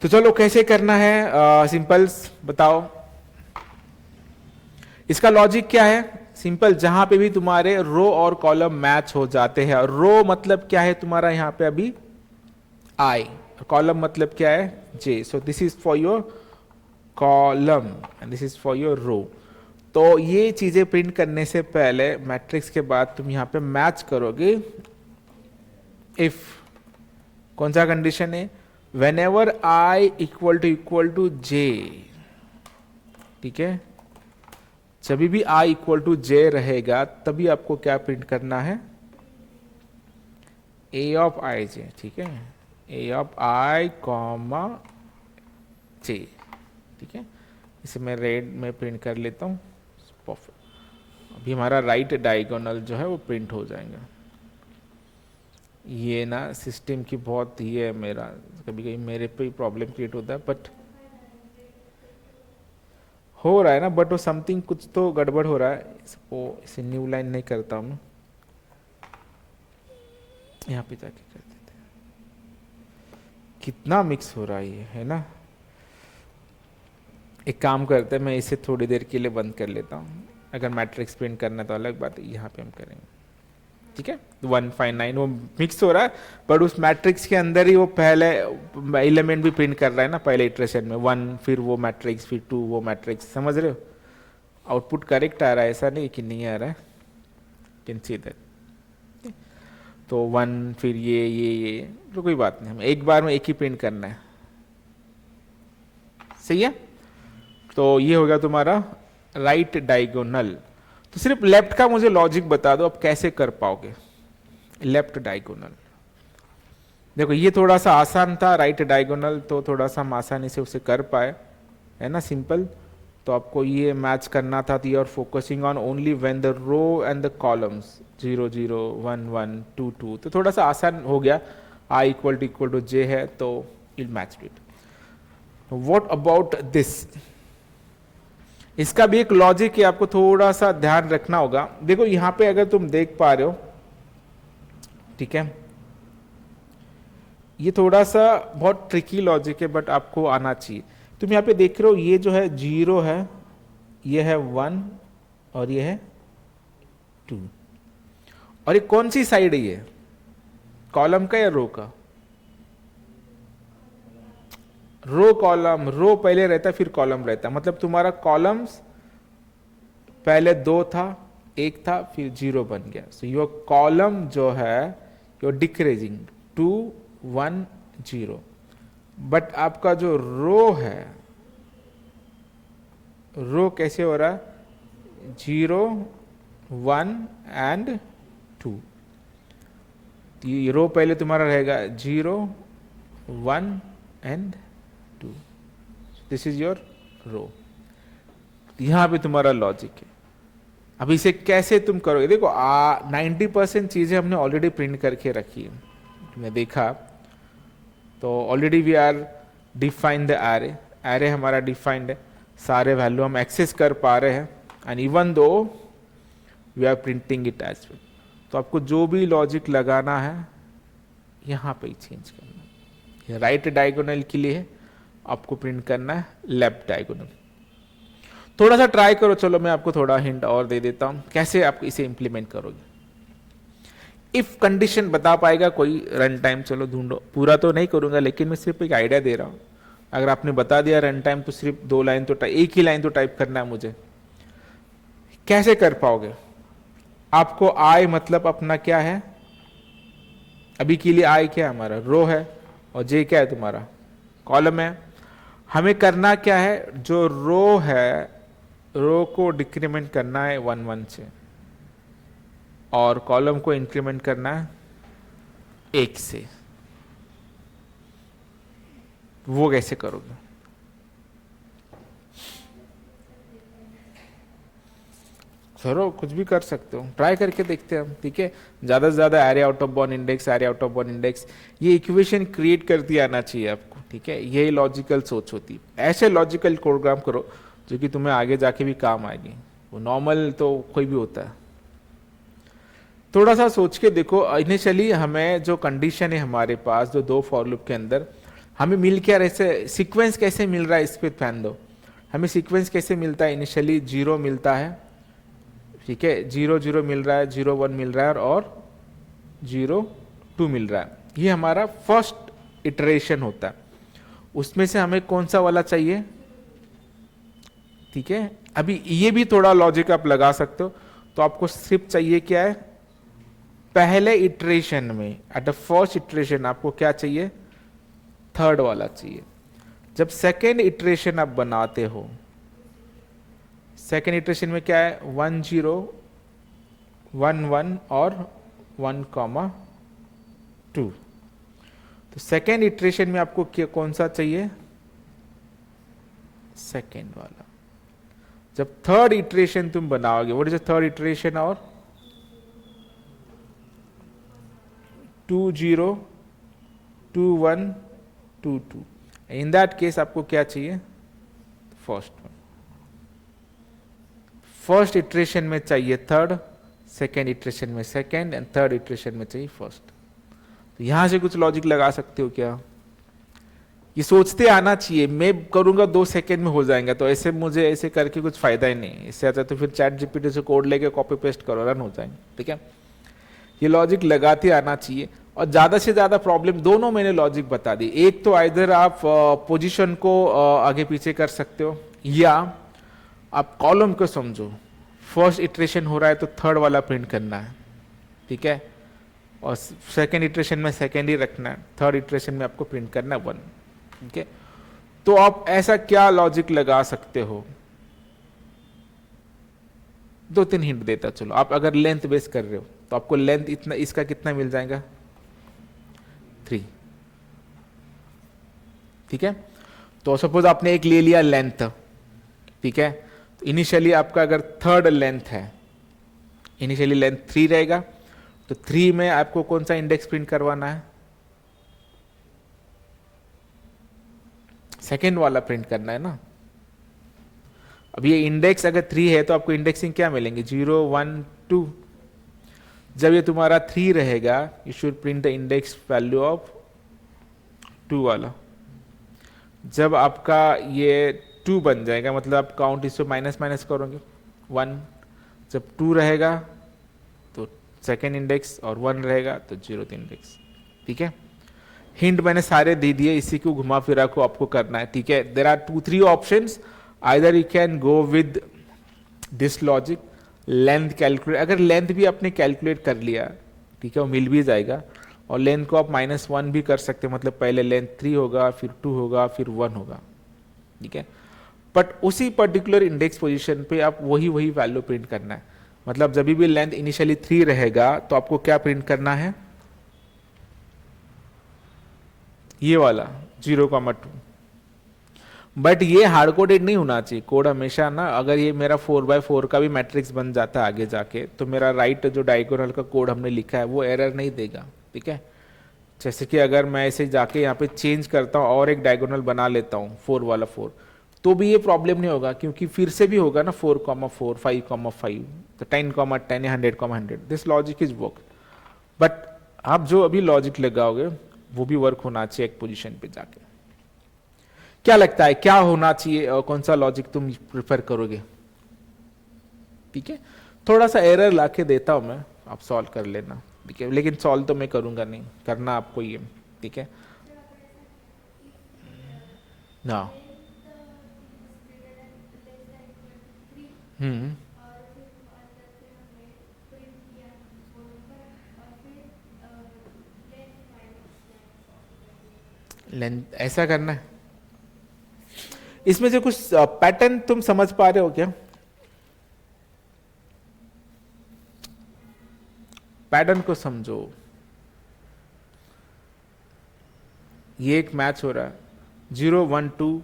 तो चलो कैसे करना है, सिंपल्स बताओ। इसका लॉजिक क्या है, सिंपल, जहां पे भी तुम्हारे रो और कॉलम मैच हो जाते हैं, रो मतलब क्या है तुम्हारा यहाँ पे अभी I, कॉलम मतलब क्या है J, so this is for your column and this is for your row. तो ये चीजें प्रिंट करने से पहले मैट्रिक्स के बाद तुम यहाँ पे मैच करोगे इफ, कौन सा कंडीशन है, whenever I equal to J, ठीक है, जब भी आई इक्वल टू जे रहेगा तभी आपको क्या प्रिंट करना है, ए ऑफ आई जे, ठीक है, ए ऑफ आई कॉमा जे, ठीक है। इसे मैं रेड में प्रिंट कर लेता हूँ, अभी हमारा राइट डायगोनल जो है वो प्रिंट हो जाएगा। ये ना सिस्टम की बहुत ही है, मेरा कभी कभी मेरे पे ही प्रॉब्लम क्रिएट होता है, बट हो रहा है ना, बट वो समथिंग कुछ तो गड़बड़ हो रहा है। इसको इसे न्यू लाइन नहीं करता हूँ, यहाँ पे जाके कर देते हैं। कितना मिक्स हो रहा है ये, है ना। एक काम करते हैं, मैं इसे थोड़ी देर के लिए बंद कर लेता हूँ। अगर मैट्रिक्स प्रिंट करना तो अलग बात है, यहाँ पे हम करेंगे, ठीक है। 159 वो मिक्स हो रहा है, पर उस मैट्रिक्स के अंदर ही वो पहले एलिमेंट भी प्रिंट कर रहा है ना, पहले इटरेशन में 1, फिर वो मैट्रिक्स, फिर 2 वो मैट्रिक्स, समझ रहे हो। आउटपुट करेक्ट आ रहा है, ऐसा नहीं कि नहीं आ रहा है, कैन सी दैट। तो 1 फिर ये तो कोई बात नहीं, हमें एक बार में एक ही प्रिंट करना है, सही है। तो ये हो गया तुम्हारा राइट डायगोनल। तो सिर्फ लेफ्ट का मुझे लॉजिक बता दो, अब कैसे कर पाओगे लेफ्ट डायगोनल। देखो ये थोड़ा सा आसान था, राइट डायगोनल तो थोड़ा सा हम आसानी से उसे कर पाए, है ना, सिंपल। तो आपको ये मैच करना था, you are focusing on only when the row and the columns 0 0 1 1 2 2, तो थोड़ा सा आसान हो गया। आई इक्वल टू जे है तो it match it. What about this, इसका भी एक लॉजिक है, आपको थोड़ा सा ध्यान रखना होगा। देखो यहां पे अगर तुम देख पा रहे हो, ठीक है, ये थोड़ा सा बहुत ट्रिकी लॉजिक है, बट आपको आना चाहिए। तुम यहां पे देख रहे हो, ये जो है 0 है, ये है 1 और ये है 2, और ये कौन सी साइड है, ये कॉलम का या रो का, रो कॉलम, रो पहले रहता फिर कॉलम रहता, मतलब तुम्हारा कॉलम्स पहले 2 था, 1 था, फिर 0 बन गया। सो योर कॉलम जो है योर डिक्रीजिंग 2 1 0, बट आपका जो रो है, रो कैसे हो रहा है, 0 1 एंड 2। ये रो पहले तुम्हारा रहेगा 0 1 एंड 2, दिस इज योर रो। यहां पे तुम्हारा लॉजिक है। अब इसे कैसे तुम करोगे, देखो 90% चीजें हमने ऑलरेडी प्रिंट करके रखी है, तुमने देखा। तो already we are define the array, array हमारा डिफाइंड है, सारे वैल्यू हम एक्सेस कर पा रहे हैं, and even though we are printing it as well. तो आपको जो भी लॉजिक लगाना है यहां पे ही चेंज करना है। ये राइट डायगोनल के लिए है, आपको प्रिंट करना है लेफ्ट डायगोनल। थोड़ा सा ट्राई करो, चलो मैं आपको थोड़ा हिंट और दे देता हूं कैसे आप इसे इंप्लीमेंट करोगे। इफ कंडीशन बता पाएगा कोई, रन टाइम चलो ढूंढो, पूरा तो नहीं करूंगा लेकिन मैं सिर्फ एक आइडिया दे रहा हूं। अगर आपने बता दिया रन टाइम, तो सिर्फ 2 लाइन तो एक ही लाइन तो टाइप करना है मुझे। कैसे कर पाओगे, आपको आई मतलब अपना क्या है, अभी के लिए आई क्या है हमारा, रो है, और जे क्या है तुम्हारा, कॉलम है। हमें करना क्या है, जो रो है, रो को डिक्रीमेंट करना है 1 1 से, और कॉलम को इंक्रीमेंट करना है 1 से। वो कैसे करोगे, चलो कुछ भी कर सकते हो, ट्राई करके देखते हैं हम, ठीक है। ज्यादा से ज्यादा area out of born index, area out of born index, ये इक्वेशन क्रिएट करती आना चाहिए आपको, ठीक है। यही लॉजिकल सोच होती है। ऐसे लॉजिकल प्रोग्राम करो जो कि तुम्हें आगे जाके भी काम आएगी। वो नॉर्मल तो कोई भी होता है। थोड़ा सा सोच के देखो, इनिशियली हमें जो कंडीशन है हमारे पास, जो 2 फॉर लूप के अंदर हमें मिल क्या रहे, सीक्वेंस कैसे मिल रहा है, इस पे ध्यान दो। हमें सीक्वेंस कैसे मिलता है, इनिशियली 0 मिलता है, ठीक है, 0 0 मिल रहा है, 0 1 मिल रहा है, और 0 2 मिल रहा है। ये हमारा फर्स्ट इटरेशन होता है। उसमें से हमें कौन सा वाला चाहिए, ठीक है, अभी ये भी थोड़ा लॉजिक आप लगा सकते हो। तो आपको सिर्फ चाहिए क्या है, पहले इटरेशन में, एट द फर्स्ट इटरेशन आपको क्या चाहिए, थर्ड वाला चाहिए। जब सेकेंड इटरेशन आप बनाते हो, सेकेंड इटरेशन में क्या है, 1 0 1 1 और 1,2। तो सेकेंड इटरेशन में आपको कौन सा चाहिए, सेकेंड वाला। जब थर्ड इटरेशन तुम बनाओगे, what is the third iteration, और 2 0 2 1 2 2। इन दैट केस आपको क्या चाहिए, फर्स्ट वन। फर्स्ट इटरेशन में चाहिए थर्ड, सेकेंड इटरेशन में सेकेंड, एंड थर्ड इटरेशन में चाहिए फर्स्ट। तो यहां से कुछ लॉजिक लगा सकते हो क्या, ये सोचते आना चाहिए, मैं करूंगा 2 सेकेंड में हो जाएगा, तो ऐसे मुझे ऐसे करके कुछ फायदा ही नहीं। इससे अच्छा तो फिर चैट जीपीटी से कोड लेके कॉपी पेस्ट करो, रन हो जाएंगे। ठीक है, ये लॉजिक लगाते आना चाहिए। और ज्यादा से ज्यादा प्रॉब्लम दोनों मैंने लॉजिक बता दी, एक तो आइदर आप पोजीशन को आगे पीछे कर सकते हो, या आप कॉलम को समझो, फर्स्ट इटरेशन हो रहा है तो थर्ड वाला प्रिंट करना है। ठीक है, और सेकेंड इटरेशन में सेकेंड ही रखना है, थर्ड इटरेशन में आपको प्रिंट करना है 1। ठीक है, तो आप ऐसा क्या लॉजिक लगा सकते हो, 2-3 हिंट देता चलो। आप अगर लेंथ बेस कर रहे हो तो आपको लेंथ इतना, इसका कितना मिल जाएगा, 3। ठीक है, तो सपोज आपने एक ले लिया लेंथ। ठीक है, तो इनिशियली आपका अगर थर्ड लेंथ है, इनिशियली लेंथ 3 रहेगा, तो 3 में आपको कौन सा इंडेक्स प्रिंट करवाना है, सेकेंड वाला प्रिंट करना है ना। अब ये इंडेक्स अगर 3 है तो आपको इंडेक्सिंग क्या मिलेंगे, 0 1 2। जब ये तुम्हारा 3 रहेगा, you should print the index value of 2 वाला। जब आपका ये 2 बन जाएगा, मतलब आप काउंट इससे माइनस माइनस करोगे 1। जब 2 रहेगा तो सेकेंड इंडेक्स, और 1 रहेगा तो 0th इंडेक्स। ठीक है, हिंट मैंने सारे दे दिए, इसी को घुमा फिरा को आपको करना है। ठीक है, there are 2-3 options, either you can go with this logic, length calculate, अगर लेंथ भी आपने कैलकुलेट कर लिया, ठीक है, वो मिल भी जाएगा। और लेंथ को आप -1 भी कर सकते हैं, मतलब पहले लेंथ 3 होगा, फिर 2 होगा, फिर 1 होगा। ठीक है, बट उसी पर्टिकुलर इंडेक्स पोजीशन पे आप वही वैल्यू प्रिंट करना है। मतलब जब भी लेंथ इनिशियली 3 रहेगा तो आपको क्या प्रिंट करना है, ये वाला 0,2। बट ये हार्ड कोडेड नहीं होना चाहिए कोड हमेशा ना। अगर ये मेरा 4x4 का भी मैट्रिक्स बन जाता है आगे जाके, तो मेरा राइट जो डायगोनल का कोड हमने लिखा है वो एरर नहीं देगा। ठीक है, जैसे कि अगर मैं ऐसे जाके यहाँ पे चेंज करता हूँ और एक डायगोनल बना लेता हूँ 4 वाला 4, तो भी ये प्रॉब्लम नहीं होगा, क्योंकि फिर से भी होगा ना 4,4 5,5, तो 10,10 या 100,100, this logic is work. But आप जो अभी लॉजिक लगाओगे वो भी वर्क होना चाहिए एक पोजीशन पे जाके। क्या लगता है क्या होना चाहिए, और कौन सा लॉजिक तुम प्रिफर करोगे। ठीक है, थोड़ा सा एरर लाके देता हूं मैं, आप सॉल्व कर लेना। ठीक है, लेकिन सॉल्व तो मैं करूंगा नहीं, करना आपको ये। ठीक है ना। हम्म, लेंथ ऐसा करना है। इसमें से कुछ पैटर्न तुम समझ पा रहे हो क्या, पैटर्न को समझो। ये एक मैच हो रहा है 0 1 2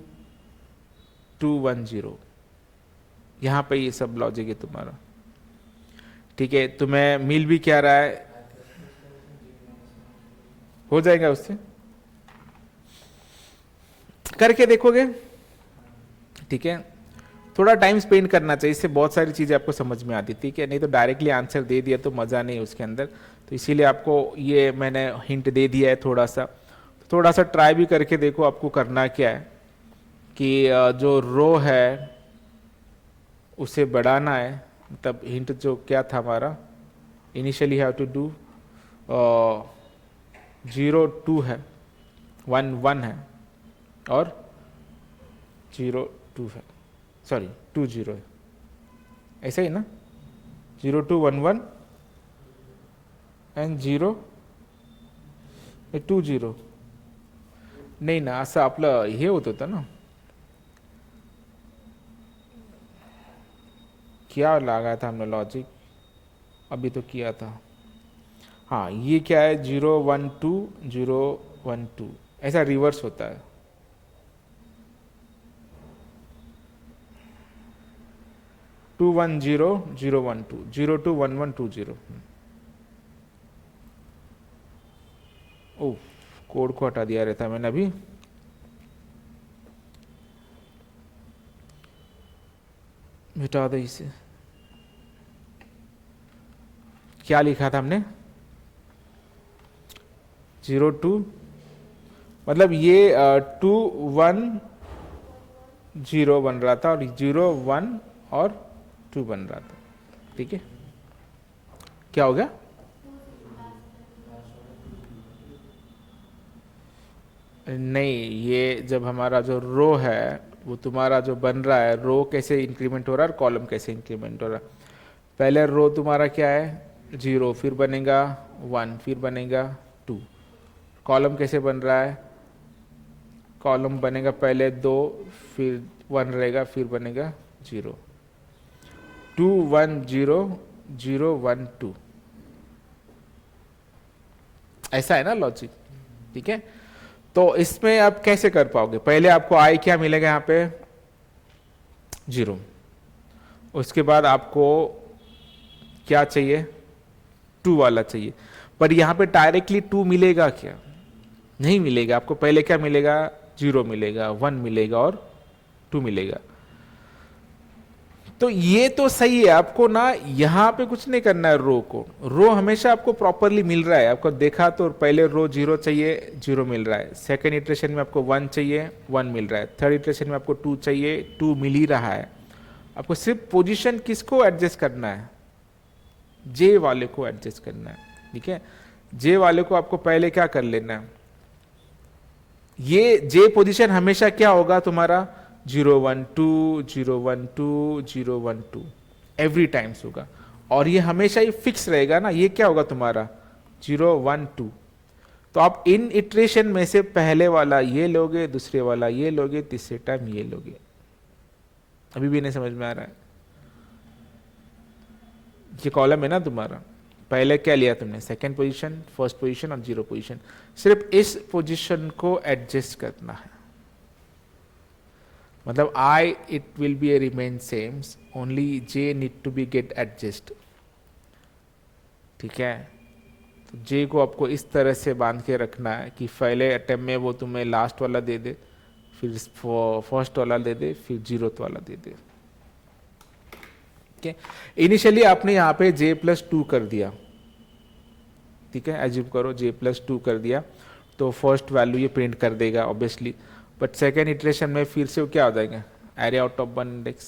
2 1 0, यहां पे ये सब लॉजिक है तुम्हारा। ठीक है, तुम्हें मिल भी क्या रहा है, हो जाएगा उससे, करके देखोगे। ठीक है, थोड़ा टाइम स्पेंड करना चाहिए, इससे बहुत सारी चीजें आपको समझ में आती। ठीक है, नहीं तो डायरेक्टली आंसर दे दिया तो मजा नहीं उसके अंदर। तो इसीलिए आपको ये मैंने हिंट दे दिया है थोड़ा सा ट्राई भी करके देखो। आपको करना क्या है कि जो रो है उसे बढ़ाना है, मतलब हिंट जो क्या था हमारा, इनिशियली हैव टू डू 0 2 है, 1 1 है, और 0 2 है, सॉरी 2 0 है, ऐसा ही ना, 0 2 1 1 एंड 0 2 0. नाही ना, असं आपलं हे होत होतं ना, क्या लगाया था हमने लॉजिक, अभी तो किया था. हाँ, ये क्या है, 0 1 2 0 1 2, ऐसा रिवर्स होता है. टू 1 0 0 1 2 0 2 1 1 2 0. ओ, कोड को हटा दिया रहता मैंने अभी. मिटा दो इसे. क्या लिखा था हमने, 0 2, मतलब ये 2 1 0 बन रहा था, और 0 1 और 2 बन रहा था. ठीक है, क्या हो गया, नहीं, ये जब हमारा जो रो है वो तुम्हारा जो बन रहा है, रो कैसे इंक्रीमेंट हो रहा है और कॉलम कैसे इंक्रीमेंट हो रहा है. पहले रो तुम्हारा क्या है, 0, फिर बनेगा 1, फिर बनेगा 2. कॉलम कैसे बन रहा है, कॉलम बनेगा पहले 2, फिर 1 रहेगा, फिर बनेगा 0. 2 1 0 0 1 2, ऐसा है ना लॉजिक. ठीक है, तो इसमें आप कैसे कर पाओगे, पहले आपको आई क्या मिलेगा यहाँ पे, 0. उसके बाद आपको क्या चाहिए, 2 वाला चाहिए. पर यहाँ पे डायरेक्टली 2 मिलेगा क्या, नहीं मिलेगा. आपको पहले क्या मिलेगा, 0 मिलेगा, 1 मिलेगा और 2 मिलेगा. तो ये तो सही है, आपको ना यहाँ पे कुछ नहीं करना है. रो को, रो हमेशा आपको प्रॉपरली मिल रहा है. आपको देखा तो पहले रो 0 चाहिए, 0 मिल रहा है. सेकेंड इटरेशन में आपको 1 चाहिए, 1 मिल रहा है. थर्ड इटरेशन में आपको 2 चाहिए, 2 मिल ही रहा है. आपको सिर्फ पोजीशन किसको एडजस्ट करना है, जे वाले को एडजस्ट करना है. ठीक है, जे वाले को आपको पहले क्या कर लेना है, ये जे पोजीशन हमेशा क्या होगा तुम्हारा, 0 1 2 0 1 2 0 1 2 एवरी टाइम्स होगा. और ये हमेशा ही फिक्स रहेगा ना, ये क्या होगा तुम्हारा 0 1 2. तो आप इन इटरेशन में से पहले वाला ये लोगे, दूसरे वाला ये लोगे, तीसरे टाइम ये लोगे. अभी भी नहीं समझ में आ रहा है, ये कॉलम है ना तुम्हारा, पहले क्या लिया तुमने, सेकेंड पोजीशन, फर्स्ट पोजीशन और 0 पोजीशन. सिर्फ इस पोजीशन को एडजस्ट करना है. मतलब I it will be remain same, only J need to be get adjust. ठीक है, तो जे को आपको इस तरह से बांध के रखना है कि पहले अटेम्प्ट में वो तुम्हें लास्ट वाला दे दे, फिर फर्स्ट वाला दे दे, फिर 0th वाला दे दे. ठीक है, इनिशियली आपने यहाँ पे j+2 कर दिया. ठीक है, एज्यूम करो j+2 कर दिया, तो फर्स्ट वैल्यू ये प्रिंट कर देगा ऑब्वियसली. बट सेकेंड इटरेशन में फिर से वो क्या हो जाएगा, एरे आउट ऑफ 1 इंडेक्स.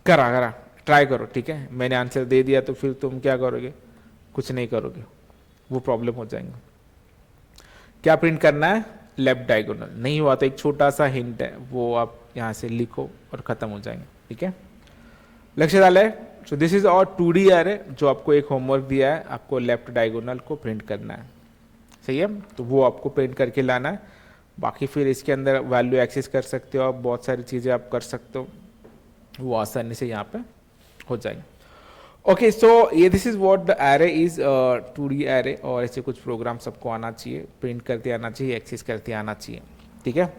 करा ट्राई करो. ठीक है, मैंने आंसर दे दिया तो फिर तुम क्या करोगे, कुछ नहीं करोगे, वो प्रॉब्लम हो जाएंगे. क्या प्रिंट करना है, लेफ्ट डायगोनल. नहीं हुआ तो एक छोटा सा हिंट है, वो आप यहाँ से लिखो और खत्म हो जाएंगे. ठीक है, लक्ष्य डाले. सो दिस इज और 2D एरे जो आपको एक होमवर्क दिया है, आपको लेफ्ट डायगोनल को प्रिंट करना है. सही है, तो वो आपको प्रिंट करके लाना है. बाकी फिर इसके अंदर वैल्यू एक्सेस कर सकते हो आप, बहुत सारी चीज़ें आप कर सकते हो, वो आसानी से यहाँ पे हो जाएंगे. ओके, सो ये this is what the array is, 2D array. और ऐसे कुछ प्रोग्राम सबको आना चाहिए, प्रिंट करते आना चाहिए, एक्सेस करते आना चाहिए. ठीक है,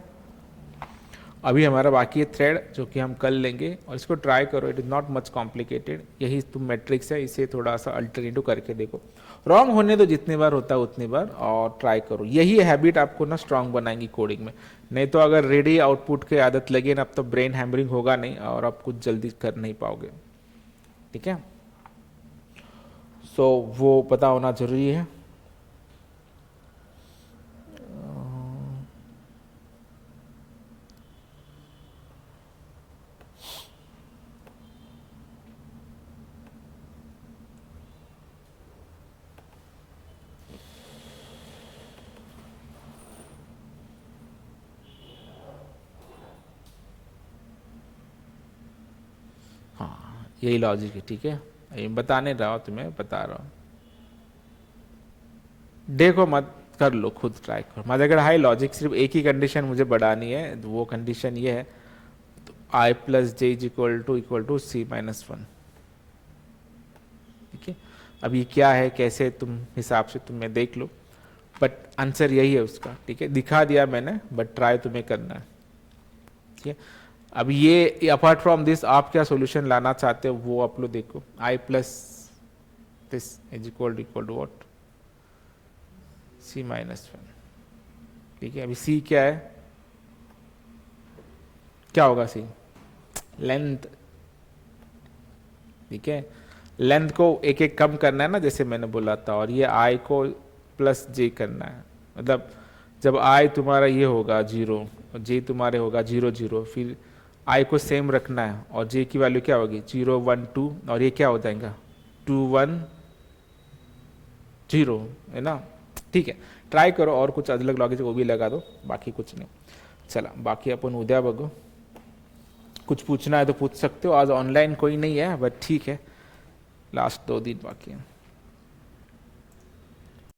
अभी हमारा बाकी है थ्रेड, जो कि हम कल लेंगे. और इसको ट्राई करो, it is not much complicated. यही तुम मैट्रिक्स है, इसे थोड़ा सा अल्टरनेटिव करके देखो. रॉन्ग होने दो, जितनी बार होता है उतनी बार, और ट्राई करो. यही हैबिट आपको ना स्ट्रांग बनाएंगी कोडिंग में. नहीं तो अगर रेडी आउटपुट की आदत लगे ना, अब तो ब्रेन हैमरिंग होगा नहीं और आप कुछ जल्दी कर नहीं पाओगे. ठीक है, सो वो पता होना जरूरी है. यही लॉजिक है, ठीक है, ये बता नहीं रहा हूँ तुम्हें, बता रहा हूँ। देखो मत, कर लो खुद, ट्राई करो मत। अगर हाई लॉजिक सिर्फ एक ही कंडीशन मुझे बढ़ानी है, तो वो कंडीशन ये है, तो I plus J is equal to C minus one, ठीक है। अब ये क्या है, कैसे तुम हिसाब से तुम्हें देख लो, बट आंसर यही है उसका, ठीक है, दिखा दिया मैंने, बट ट्राई तुम्हें करना है, ठीक है। अब ये अपार्ट फ्रॉम दिस आप क्या सॉल्यूशन लाना चाहते हो वो आप लोग देखो। I plus this is equal to what, C minus one, ठीक है। अभी सी क्या है, क्या होगा सी, लेंथ, ठीक है। लेंथ को एक एक कम करना है ना, जैसे मैंने बोला था, और ये आई को प्लस जे करना है, मतलब जब आई तुम्हारा ये होगा जीरो और जे तुम्हारे होगा जीरो जीरो, फिर आई को सेम रखना है और जे की वैल्यू क्या होगी, जीरो वन टू, और ये क्या हो जाएगा, टू वन जीरो, है ना, ठीक है। ट्राई करो और कुछ अलग लॉजिक वो भी लगा दो, बाकी कुछ नहीं। चला, बाकी अपन उद्या बघू, कुछ पूछना है तो पूछ सकते हो। आज ऑनलाइन कोई नहीं है, बट ठीक है, लास्ट 2 दिन बाकी है।